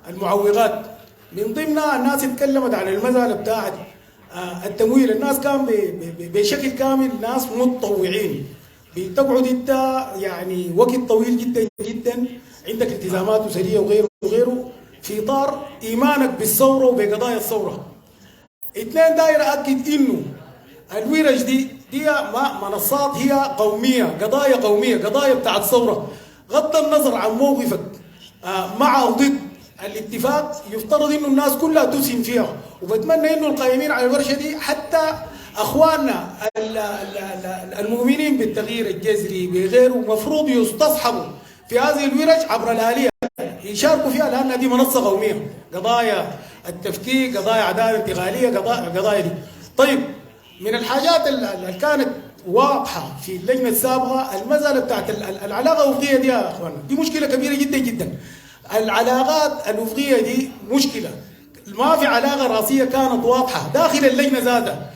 المعوقات، من ضمنها الناس اتكلمت عن المسألة بتاعت التمويل. الناس كان بشكل كامل ناس متطوعين، بتقعد انت يعني وقت طويل جدا جدا، عندك التزامات أسرية وغيره في إطار إيمانك بالثورة وبقضايا الثورة. اثنين، داير أكد إنه الورش دي منصات هي قومية، قضايا قومية، قضايا بتاعت ثورة. غض النظر عن موقفك مع أو ضد الاتفاق، يفترض إنه الناس كلها تسهم فيها. وبتمنى إنه القائمين على الورشة دي حتى أخواننا المؤمنين بالتغيير الجذري بغيره مفروض يستصحبوا في هذه الورش عبر الآلية، يشاركوا فيها لأنها دي منصة قومية. قضايا التفكيك، قضايا عدالة انتقالية، قضايا دي. طيب، من الحاجات اللي كانت واضحة في اللجنة السابقة المسألة بتاعت العلاقة الوفقية دي يا أخوانا، دي مشكلة كبيرة جدا جدا. العلاقات الوفقية دي مشكلة، ما في علاقة راسية كانت واضحة داخل اللجنة ذاتها،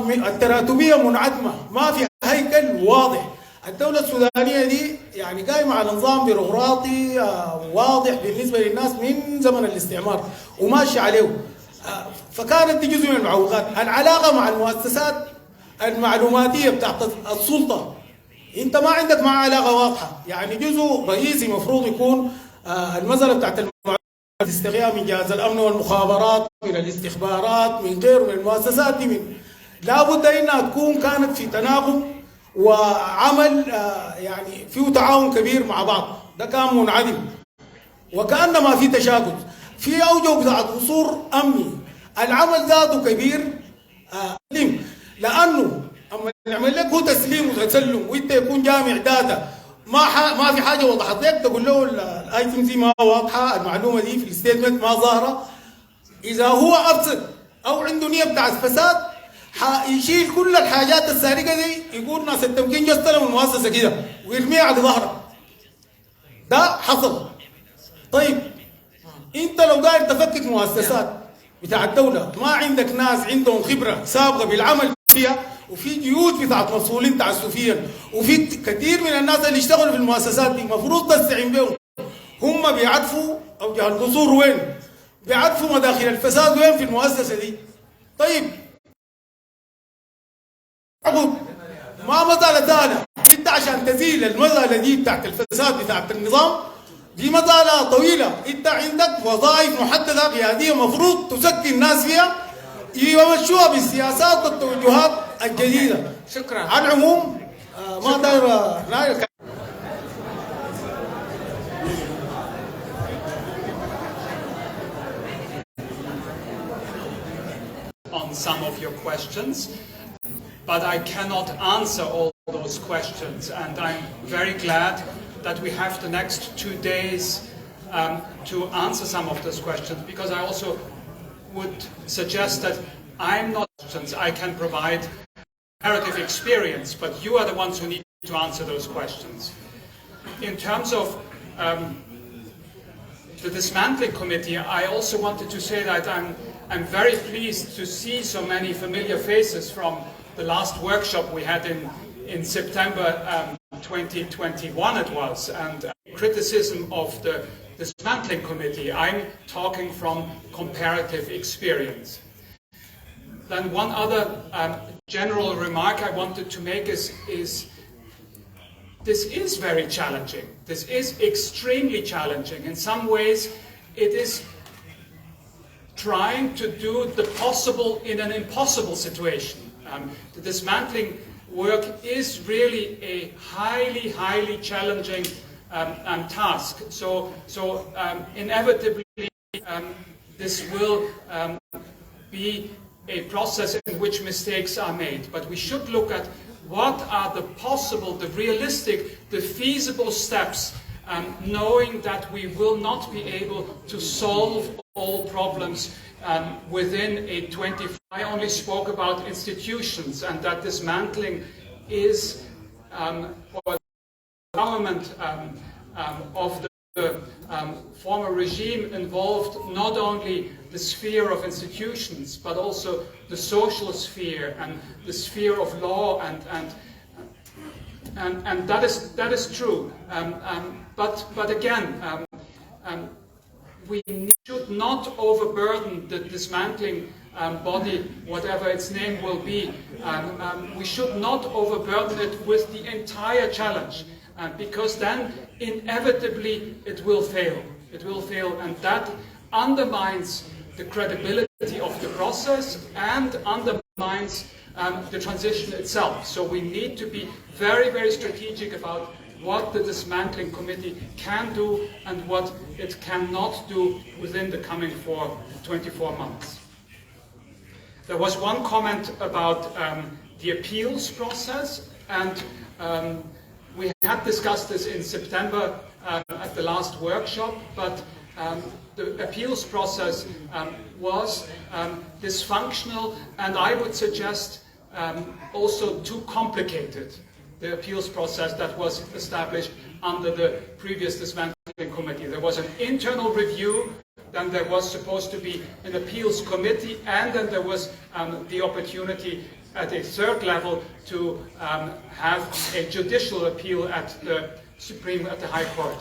التراتبية منعدمة، ما في هيكل واضح. الدولة السودانية دي يعني قايمة على نظام بيروقراطي واضح بالنسبة للناس من زمن الاستعمار وماشي عليه، فكانت دي جزء من المعوقات. العلاقة مع المؤسسات المعلوماتية بتاعت السلطة، انت ما عندك معها علاقة واضحة. يعني جزء رئيسي مفروض يكون المسألة بتاعت المعلومات تستغيها من جهاز الأمن والمخابرات، من الاستخبارات، من غيره من المؤسسات دي، لابد انها تكون كانت في تناغم وعمل يعني فيه تعاون كبير مع بعض. ده كان منعدم وكأنما في تشاكل في أوجه بتاعت قصور أمني. العمل ذاته كبير لأنه أما نعمل لك هو تسليم وتسلم وأنت يكون جامع داتا ما في حاجة وضحت لك، تقول له الايتم دي ما واضحة، المعلومة دي في الستيتمنت ما ظاهرة. إذا هو أفسد أو عنده نية بتاعت فساد يشيل كل الحاجات السارقة دي، يقول ناس التمكين جو استلموا المؤسسة كده ويرميها على ظهرك. ده حصل. طيب انت لو قاعد تفكك مؤسسات بتاع الدولة ما عندك ناس عندهم خبرة سابقة بالعمل فيها، وفي جيوش بتاعت مسؤولين تعسفيا، وفي كثير من الناس اللي اشتغلوا في المؤسسات دي مفروض تستعين بهم. هم بيعرفوا اوجه القصور وين، بيعرفوا مداخل الفساد وين في المؤسسة دي. طيب ما مسألة سهلة، انت عشان تزيل المسألة دي بتاعت الفساد بتاعت النظام دي مسألة طويلة. انت عندك وظائف محددة قيادية مفروض تسكن الناس فيها يمشوها بالسياسات والتوجهات الجديدة. شكرا. على العموم ما داير on some of your questions, but I cannot answer all those questions, and I'm very glad that we have the next 2 days to answer some of those questions, because I also would suggest that I'm not, I can provide comparative experience, but you are the ones who need to answer those questions. In terms of the dismantling committee, I also wanted to say that I'm very pleased to see so many familiar faces from the last workshop we had in September 2021 it was, and criticism of the dismantling committee. I'm talking from comparative experience. Then one other general remark I wanted to make is this is very challenging. This is extremely challenging. In some ways, it is trying to do the possible in an impossible situation. The dismantling work is really a highly, highly challenging task. So inevitably, this will be a process in which mistakes are made. But we should look at what are the possible, the realistic, the feasible steps, knowing that we will not be able to solve all problems within a 24. I only spoke about institutions, and that dismantling is for the government of the former regime involved not only the sphere of institutions, but also the social sphere and the sphere of law, and that is true. But again, we should not overburden the dismantling body, whatever its name will be. We should not overburden it with the entire challenge, because then inevitably it will fail. It will fail, and that undermines the credibility of the process and undermines the transition itself. So we need to be very, very strategic about what the dismantling committee can do and what it cannot do within the coming 24 months. There was one comment about the appeals process, and we had discussed this in September at the last workshop, but the appeals process was dysfunctional, and I would suggest also too complicated. The appeals process that was established under the previous dismantling committee. There was an internal review, then there was supposed to be an appeals committee, and then there was the opportunity at a third level to have a judicial appeal at the High Court.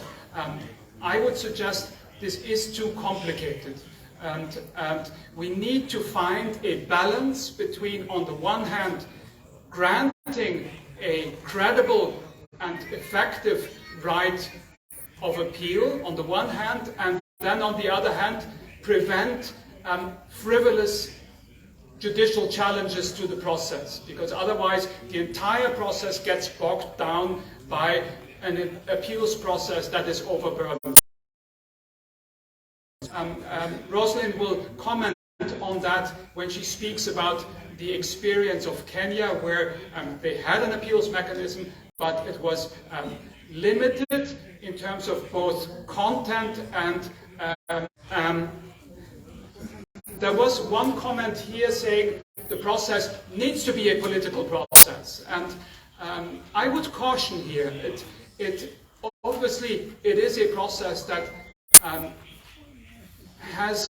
I would suggest this is too complicated, and we need to find a balance between, on the one hand, granting a credible and effective right of appeal on the one hand, and then on the other hand, prevent frivolous judicial challenges to the process, because otherwise the entire process gets bogged down by an appeals process that is overburdened. Rosalind will comment on that when she speaks about the experience of Kenya, where they had an appeals mechanism, but it was limited in terms of both content and there was one comment here saying the process needs to be a political process, and I would caution here. Obviously it is a process that has,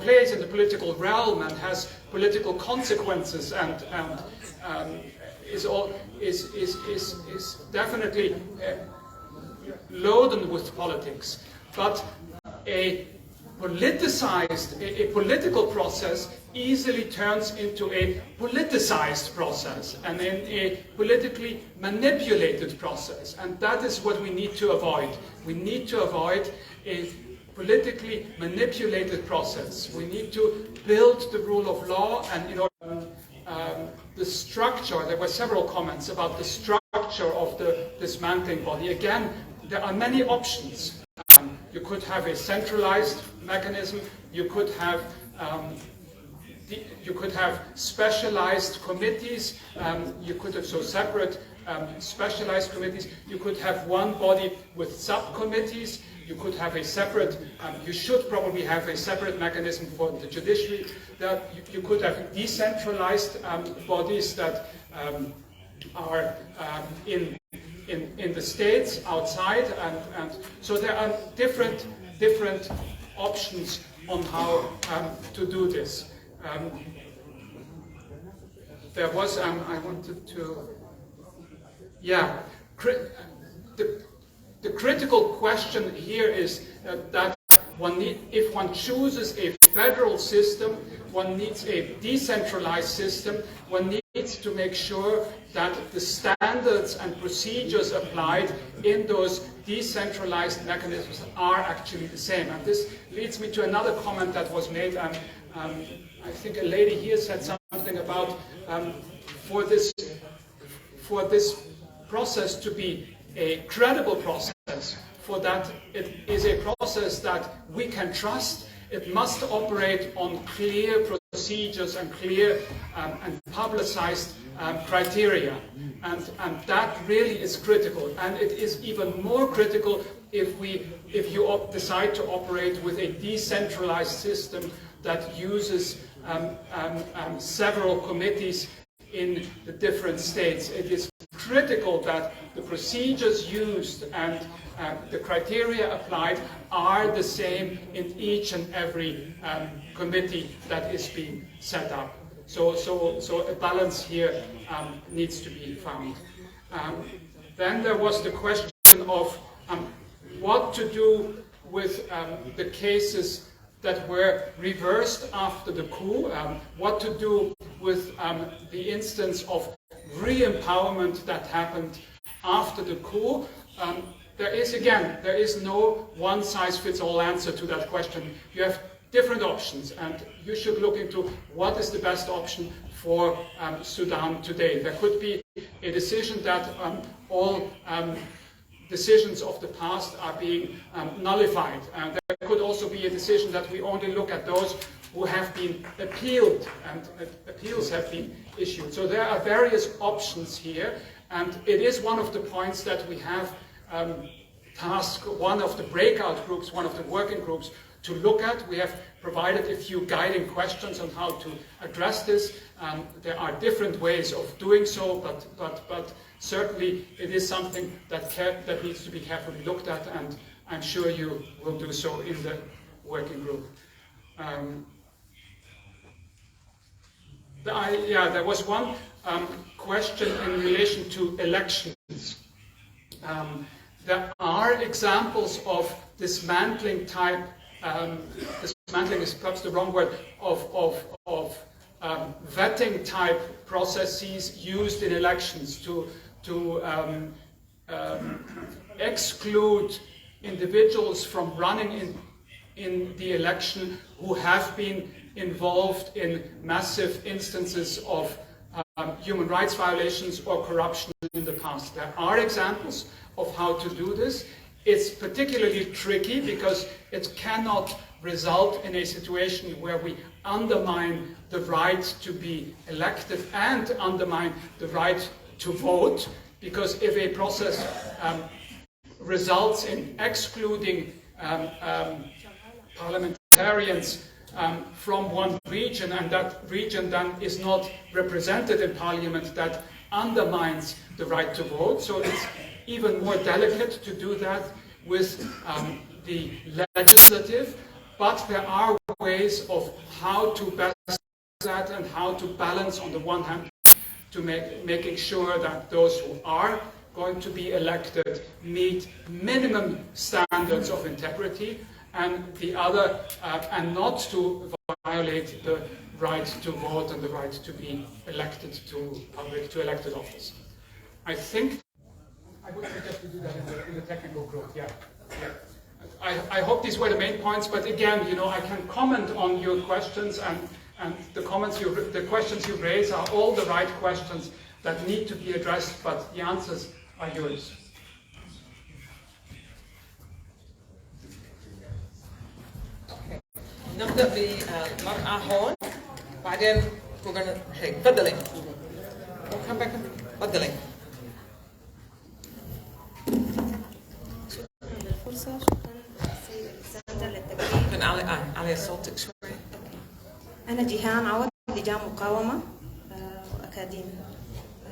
plays in the political realm and has political consequences, and is definitely loaded with politics. But a political process easily turns into a politicized process and then a politically manipulated process, and that is what we need to avoid. We need to avoid a politically manipulated process. We need to build the rule of law, and the structure. There were several comments about the structure of the dismantling body. Again, there are many options. You could have a centralized mechanism. You could have you could have specialized committees, you could have separate specialized committees, you could have one body with subcommittees, you could have a separate, you should probably have a separate mechanism for the judiciary, that you could have decentralized bodies that are in the states, outside, and so there are different options on how to do this. There was, I wanted to, yeah, the critical question here is that if one chooses a federal system, one needs a decentralized system, one needs to make sure that the standards and procedures applied in those decentralized mechanisms are actually the same. And this leads me to another comment that was made. I think a lady here said something about for this process to be a credible process, for that it is a process that we can trust, it must operate on clear procedures and clear and publicized criteria. And that really is critical. And it is even more critical if you decide to operate with a decentralized system that uses several committees in the different states. It is critical that the procedures used and the criteria applied are the same in each and every committee that is being set up. So a balance here needs to be found. Then there was the question of what to do with the cases that were reversed after the coup, what to do with the instance of re-empowerment that happened after the coup. There is no one-size-fits-all answer to that question. You have different options, and you should look into what is the best option for Sudan today. There could be a decision that all decisions of the past are being nullified. There could also be a decision that we only look at those who have been appealed, and appeals have been issued. So there are various options here, and it is one of the points that we have tasked one of the breakout groups, one of the working groups, to look at. We have provided a few guiding questions on how to address this. There are different ways of doing so, but certainly it is something that needs to be carefully looked at, and I'm sure you will do so in the working group. There was one question in relation to elections. There are examples of dismantling type, dismantling is perhaps the wrong word, of vetting type processes used in elections to exclude individuals from running in the election who have been involved in massive instances of human rights violations or corruption in the past. There are examples of how to do this. It's particularly tricky because it cannot result in a situation where we undermine the right to be elected and undermine the right to vote, because if a process results in excluding parliamentarians from one region, and that region then is not represented in parliament, that undermines the right to vote. So it's even more delicate to do that with the legislative, but there are ways of how to best do that and how to balance, on the one hand, to making sure that those who are going to be elected meet minimum standards of integrity, and the other, and not to violate the right to vote and the right to be elected to elected office. I think I would suggest to do that in the technical group. Yeah. I hope these were the main points, but again, I can comment on your questions, and the questions you raise are all the right questions that need to be addressed, but the answers are yours. نبدأ بالمرأة هون بعدين هيك تفضلي. تفضلي. الفرصة. شكرا سيد للتقديم. علي صوتك شوي. أنا جيهان عوض، لجان مقاومة وأكاديمي.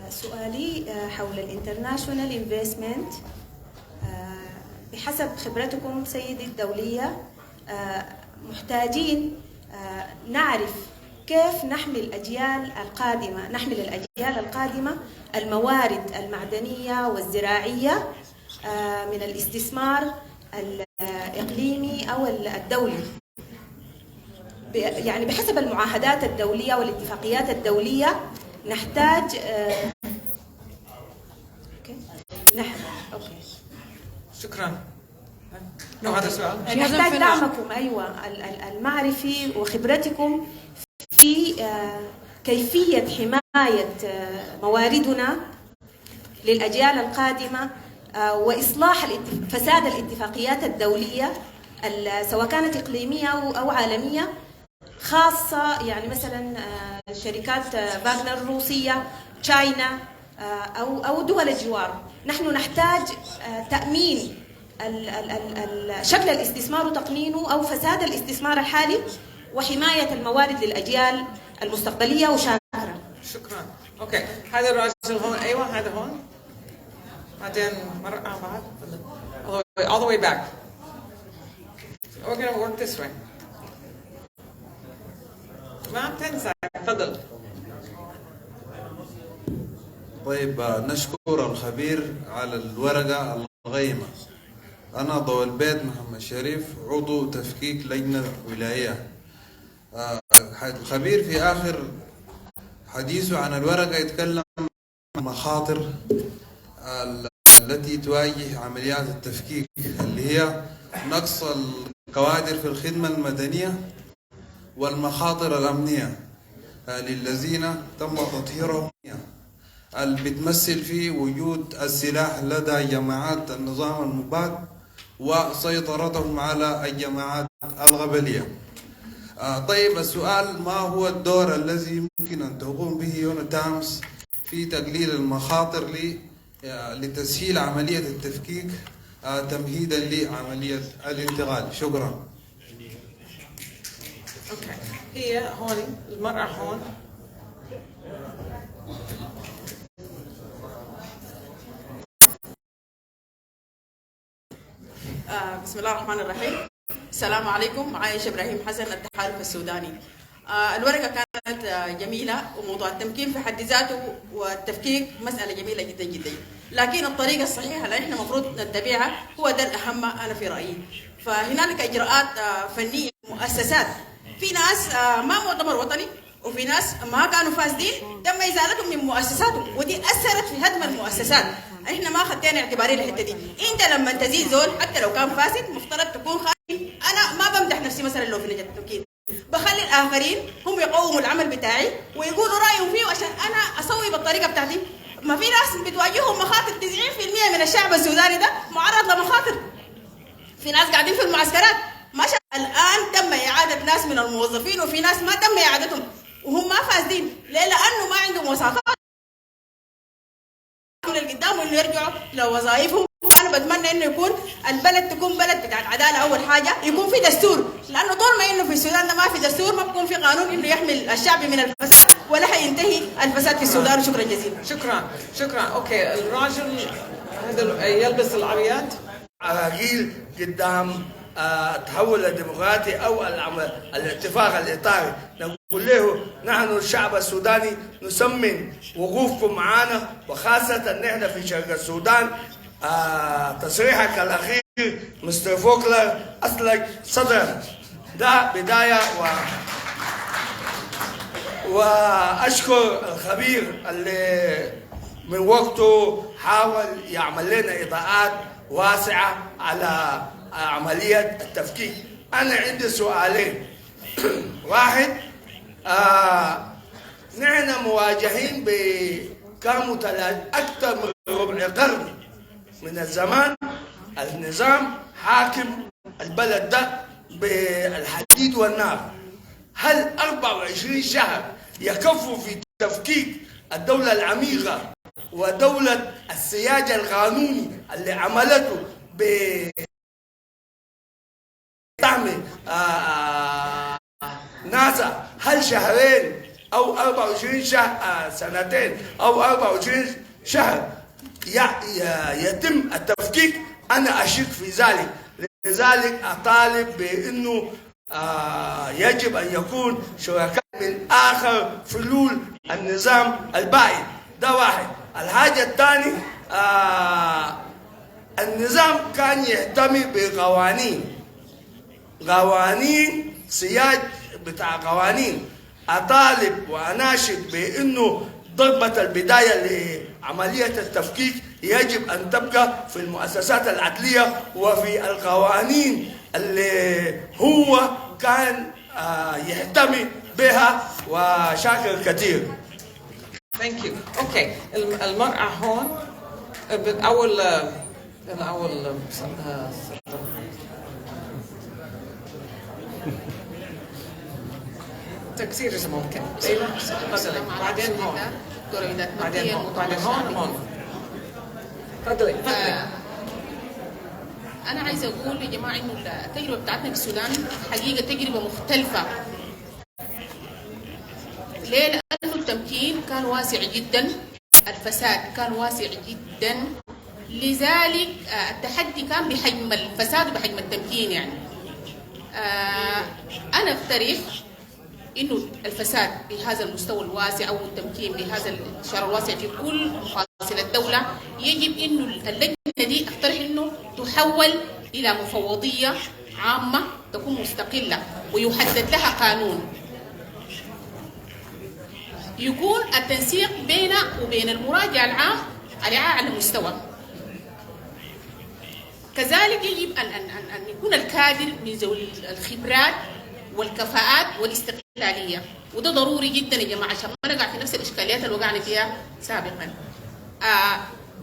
سؤالي حول الانترناشونال انفستمنت. بحسب خبرتكم سيدي الدولية، محتاجين نعرف كيف نحمل الأجيال القادمة الموارد المعدنية والزراعية من الاستثمار الإقليمي أو الدولي. يعني بحسب المعاهدات الدولية والاتفاقيات الدولية نحتاج شكرا. هذا السؤال. نحتاج دعمكم المعرفي وخبرتكم في كيفية حماية مواردنا للأجيال القادمة وإصلاح فساد الاتفاقيات الدولية سواء كانت إقليمية أو عالمية، خاصة يعني مثلا شركات فاغنر الروسية، تشاينا أو دول الجوار. نحن نحتاج تأمين شكل الاستثمار وتقنينه أو فساد الاستثمار الحالي وحماية الموارد للأجيال المستقبلية. وشاكرا. شكرا. اوكي، هذا الراجل هون. ايوه هذا هون. بعدين مرة بعد. all the way back. We're going to work this way. ما بتنسى. تفضل. طيب، نشكر الخبير على الورقة الغيمة. أنا ضوء البيت محمد شريف، عضو تفكيك لجنة ولاية. الخبير في آخر حديثه عن الورقة يتكلم عن المخاطر التي تواجه عمليات التفكيك، اللي هي نقص الكوادر في الخدمة المدنية والمخاطر الأمنية للذين تم تطهيرهم، اللي بتمثل في وجود السلاح لدى جماعات النظام المباد وسيطرتهم على الجماعات الغبلية. طيب، السؤال: ما هو الدور الذي يمكن أن تقوم به يونيو تامس في تقليل المخاطر لتسهيل عملية التفكيك تمهيدا لعملية الانتقال؟ شكرا. اوكي، هي هون المرأة هون. بسم الله الرحمن الرحيم. السلام عليكم. عايشة إبراهيم حسن، التحالف السوداني. الورقة كانت جميلة، وموضوع التمكين في حد ذاته والتفكيك مسألة جميلة جدا جدا، لكن الطريقة الصحيحة اللي احنا المفروض نتبعها هو ده الأهم أنا في رأيي. فهنالك إجراءات فنية، مؤسسات. في ناس ما مؤتمر وطني، وفي ناس ما كانوا فاسدين تم إزالتهم من مؤسساتهم، ودي أثرت في هدم المؤسسات. احنا ما خدتنا اعتباري الحته دي. انت لما تزيد زول حتى لو كان فاسد مفترض تكون خاين. انا ما بمدح نفسي مثلا لو في لجنه التمكين، بخلي الاخرين هم يقوموا العمل بتاعي ويقولوا رايهم فيه عشان انا اسوي بالطريقه بتاعتي. ما في ناس بتواجههم مخاطر. 90% من الشعب السوداني ده معرض لمخاطر. في ناس قاعدين في المعسكرات ما شاء. الان تم اعاده ناس من الموظفين، وفي ناس ما تم اعادتهم وهم ما فاسدين. ليه؟ لانه ما عندهم وساطات للقدام وانه يرجعوا لوظائفهم. انا بتمنى انه يكون البلد تكون بلد بتاعت عداله. اول حاجه يكون في دستور، لانه طول ما انه في السودان ده ما في دستور، ما بكون في قانون انه يحمي الشعب من الفساد، ولا حينتهي الفساد في السودان. شكرا جزيلا. شكرا. اوكي، الراجل هذا يلبس العبيات. عراقيل قدام التحول الديمقراطي او الاتفاق الاطاري، نقول له نحن الشعب السوداني نسمن وقوفكم معنا، وخاصه ان احنا في شرق السودان. تصريحك الاخير مستر فوكلر اصلك صدر، ده بدايه. واشكر الخبير اللي من وقته حاول يعمل لنا اضاءات واسعه على عملية التفكيك. أنا عندي سؤالين. واحد، نحن مواجهين أكثر من ربع قرن من الزمان النظام حاكم البلد ده بالحديد والنار. هل 24 شهر يكفوا في تفكيك الدولة العميقة ودولة السياج القانوني اللي عملته بتعمل ناسا؟ هل شهرين أو 24 شهر، سنتين أو 24 شهر يتم التفكيك؟ أنا أشك في ذلك. لذلك أطالب بأنه يجب أن يكون شركاء من آخر فلول النظام البائد. ده واحد. الحاجة الثانية، النظام كان يهتم قوانين سياج بتاع قوانين. أطالب وأناشد بأنه ضربة البداية لعملية التفكيك يجب أن تبقى في المؤسسات العدلية وفي القوانين اللي هو كان يهتم بها، وشاكر كثير. Thank you. Okay. المرأة هون بالأول تكسير إذا ممكن. أيوة. بعدين هون. بعدين هون. تفضلي. أنا عايزة أقول يا جماعة إنه التجربة بتاعتنا في السودان حقيقة تجربة مختلفة. ليه؟ لأنه التمكين كان واسع جدا، الفساد كان واسع جدا، لذلك التحدي كان بحجم الفساد وبحجم التمكين. يعني أنا أفترض إنه الفساد بهذا المستوى الواسع أو التمكين بهذا الانتشار الواسع في كل مفاصل الدولة، يجب إنه اللجنة دي أقترح إنه تحول إلى مفوضية عامة تكون مستقلة ويحدد لها قانون، يكون التنسيق بينه وبين المراجع العام على أعلى مستوى. كذلك يجب أن يكون الكادر من ذوي الخبرات والكفاءات والاستقلالية، وده ضروري جدا يا جماعة عشان ما نقع في نفس الإشكاليات اللي وقعنا فيها سابقا.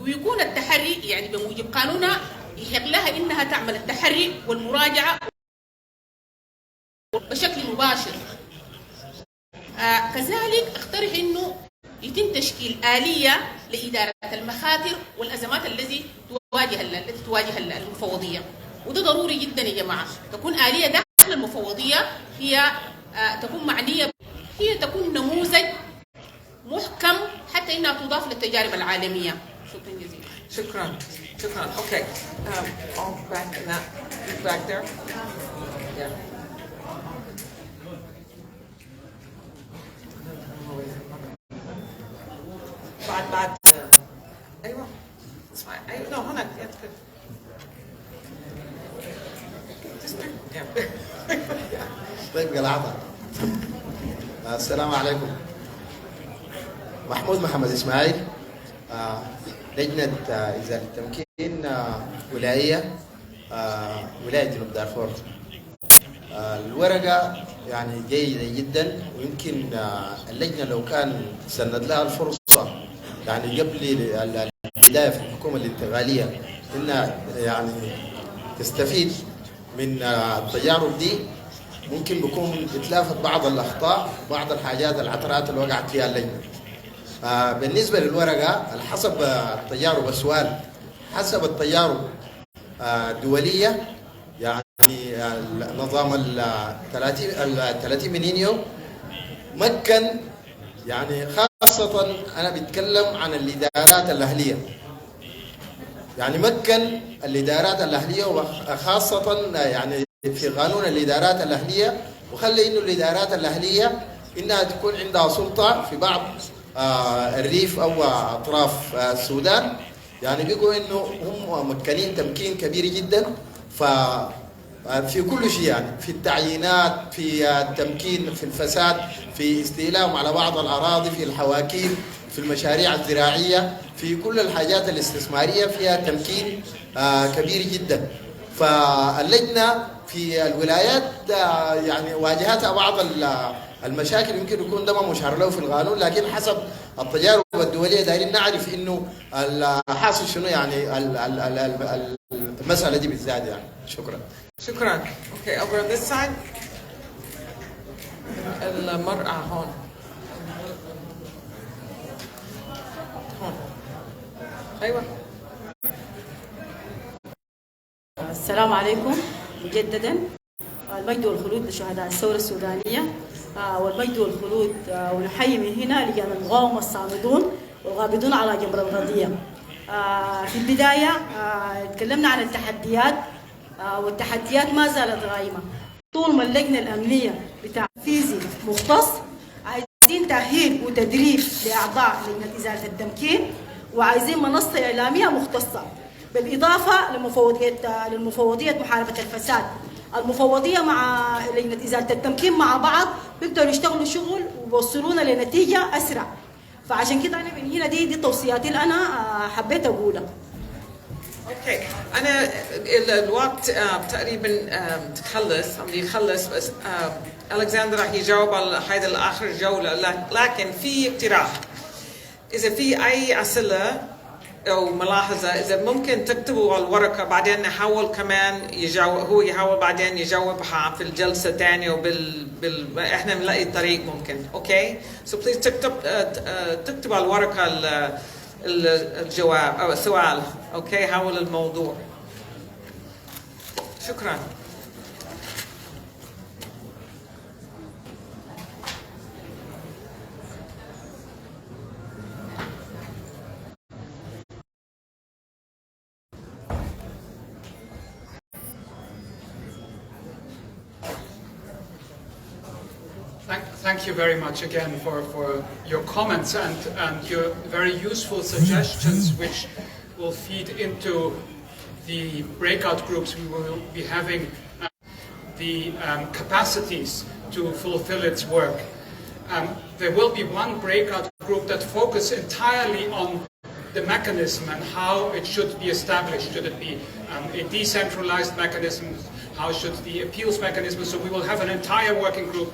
ويكون التحري يعني بموجب قانونها يحق لها إنها تعمل التحري والمراجعة بشكل مباشر. كذلك اقترح إنه يتم تشكيل آلية لإدارة المخاطر والأزمات التي تواجه المفوضية، وده ضروري جدا يا جماعة. تكون آلية داخل المفوضية هي تكون معنية، هي تكون نموذج محكم حتى إنها تضاف للتجارب العالمية. شكرا جزيلا. شكرا. Okay. Back there. Yeah. بعد ايوه اسمع. ايوه هناك. طيب قلعتها. السلام عليكم. محمود محمد اسماعيل، لجنة إزالة التمكين ولاية ولاية جنوب دارفور. الورقة يعني جيدة جدا، ويمكن اللجنة لو كان سند لها الفرصة يعني قبل البداية في الحكومة الانتقالية إنها يعني تستفيد من التجارب دي، ممكن بيكون اتلافت بعض الأخطاء وبعض الحاجات العثرات اللي وقعت فيها اللجنة. بالنسبة للورقة حسب التجارب، السؤال حسب التجارب الدولية، يعني نظام ال 30 من يونيو مكن، يعني خاصة أنا بتكلم عن الإدارات الأهلية، يعني مكن الإدارات الأهلية وخاصة يعني في قانون الإدارات الأهلية، وخلي إنه الإدارات الأهلية إنها تكون عندها سلطة في بعض الريف أو أطراف السودان، يعني بيقوا إنه هم ممكنين تمكين كبير جدا في كل شيء، يعني في التعيينات، في التمكين، في الفساد، في استيلام على بعض الأراضي، في الحواكيم، في المشاريع الزراعية، في كل الحاجات الاستثمارية فيها تمكين كبير جدا. فاللجنة في الولايات يعني واجهتها بعض المشاكل، يمكن يكون ده ما مشار له في القانون، لكن حسب التجارب الدولية دايرين نعرف انه الحاصل شنو، يعني المسألة دي بالذات. يعني شكرا. Okay, over on this side. المرأة هون. أيوة. السلام عليكم مجددا. المجد والخلود لشهداء الثورة السودانية، والمجد والخلود، ونحيي من هنا لجان المقاومة الصامدون والغابضون على جمر القضية. في البداية تكلمنا عن التحديات، والتحديات ما زالت غائمة. طول ما اللجنة الأمنية بتنفيذي مختص، عايزين تأهيل وتدريب لأعضاء لجنة إزالة التمكين، وعايزين منصة إعلامية مختصة، بالإضافة للمفوضية محاربة الفساد. المفوضية مع لجنة إزالة التمكين مع بعض بيقدروا يشتغلوا شغل ويوصلونا لنتيجة أسرع. فعشان كده أنا من هنا دي توصياتي اللي أنا حبيت أقولها. اوكي، انا الوقت تقريبا تخلص، عم يخلص، بس الكسندر راح يجاوب على هذا الاخر جوله، لكن في اقتراح. اذا في اي اسئله او ملاحظه، اذا ممكن تكتبوا على الورقه، بعدين نحاول كمان يجاوب، هو يحاول بعدين يجاوبها في الجلسه الثانيه، احنا بنلاقي طريق ممكن. اوكي، سو بليز تكتب على الورقه الجواب او السؤال. اوكي، حول الموضوع. شكرا. Thank you very much again for your comments and your very useful suggestions, which will feed into the breakout groups we will be having, the capacities to fulfill its work. There will be one breakout group that focuses entirely on the mechanism and how it should be established. Should it be a decentralized mechanism? How should the appeals mechanism? So we will have an entire working group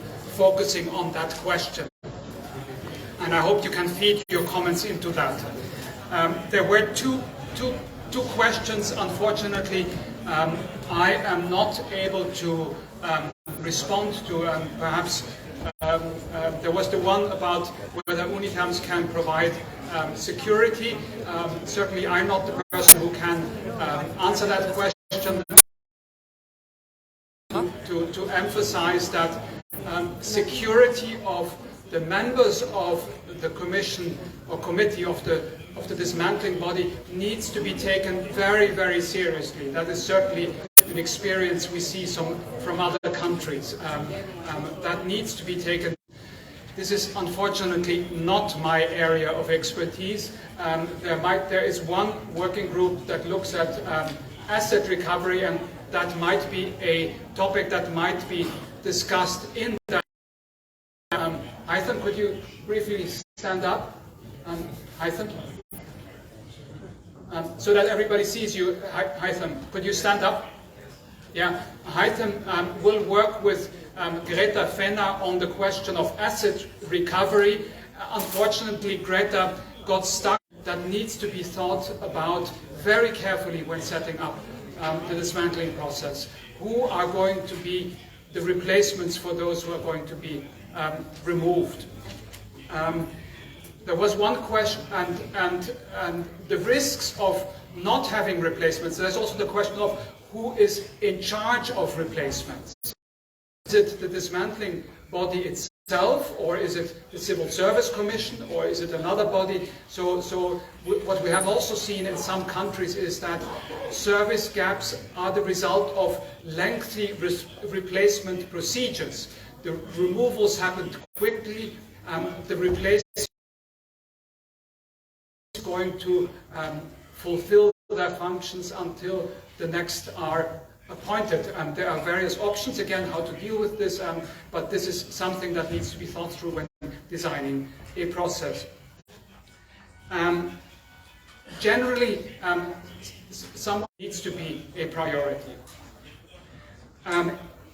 focusing on that question. And I hope you can feed your comments into that. There were two questions. Unfortunately, I am not able to respond to. Perhaps there was the one about whether UNITAMs can provide security. Certainly, I'm not the person who can answer that question. To emphasize that security of the members of the commission or committee of the dismantling body needs to be taken very, very seriously. That is certainly an experience we see from other countries. That needs to be taken. This is unfortunately not my area of expertise. There is one working group that looks at asset recovery, and that might be a topic that might be discussed in that. Hytham, could you briefly stand up? Hytham? So that everybody sees you. Hytham, could you stand up? Yeah, Hytham will work with Greta Fenner on the question of asset recovery. Unfortunately, Greta got stuck. That needs to be thought about very carefully when setting up the dismantling process. Who are going to be the replacements for those who are going to be removed? There was one question, and the risks of not having replacements. There's also the question of who is in charge of replacements. Is it the dismantling body itself, or is it the Civil Service Commission, or is it another body? So what we have also seen in some countries is that service gaps are the result of lengthy replacement procedures. The removals happened quickly. The replacement is going to fulfill their functions until the next are appointed. There are various options, again, how to deal with this, but this is something that needs to be thought through when designing a process. Generally, someone needs to be a priority.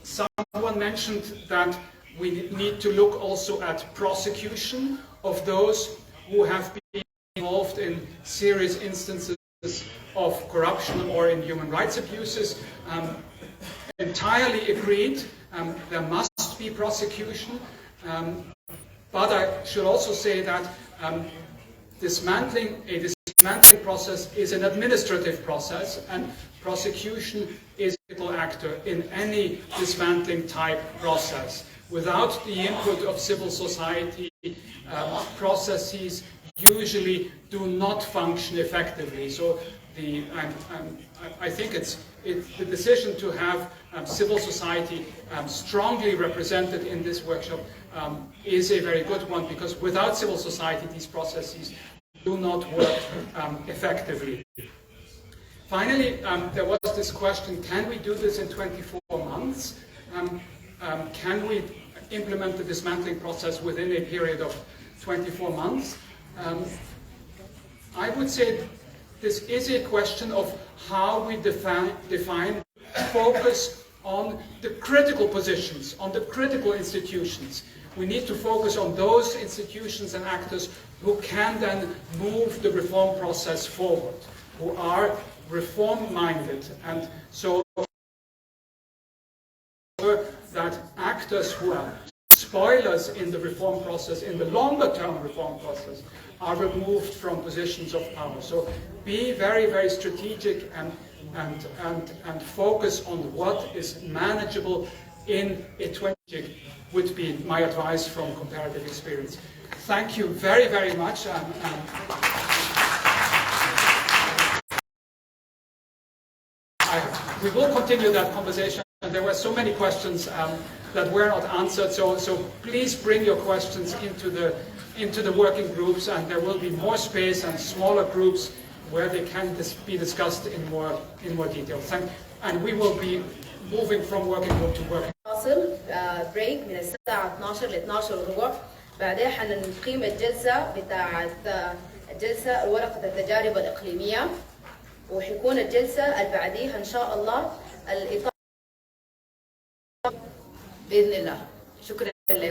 Someone mentioned that we need to look also at prosecution of those who have been involved in serious instances of corruption or in human rights abuses. Entirely agreed. There must must be prosecution, but I should also say that a dismantling process is an administrative process, and prosecution is a critical actor in any dismantling type process. Without the input of civil society, processes usually do not function effectively. So I think the decision to have civil society strongly represented in this workshop is a very good one, because without civil society these processes do not work effectively. Finally, there was this question, can we do this in 24 months? Can we implement the dismantling process within a period of 24 months? I would say this is a question of how we define focus on the critical positions, on the critical institutions. We need to focus on those institutions and actors who can then move the reform process forward, who are reform-minded. And so that actors who are spoilers in the reform process, in the longer-term reform process, are removed from positions of power. So be very, very strategic and focus on what is manageable in a 20 would be my advice from comparative experience. Thank you very, very much. We will continue that conversation. There were so many questions that were not answered, so please bring your questions into the working groups, and there will be more space and smaller groups where they can be discussed in more detail. And we will be moving from working group to working. فاصل بريك من الساعة 12 ل 12 وربع، بعدين حنقيم الجلسة بتاعت الجلسة ورقة التجارب الإقليمية، وحيكون الجلسة اللي بعديها إن شاء الله الإطار بإذن الله. شكرا لكم.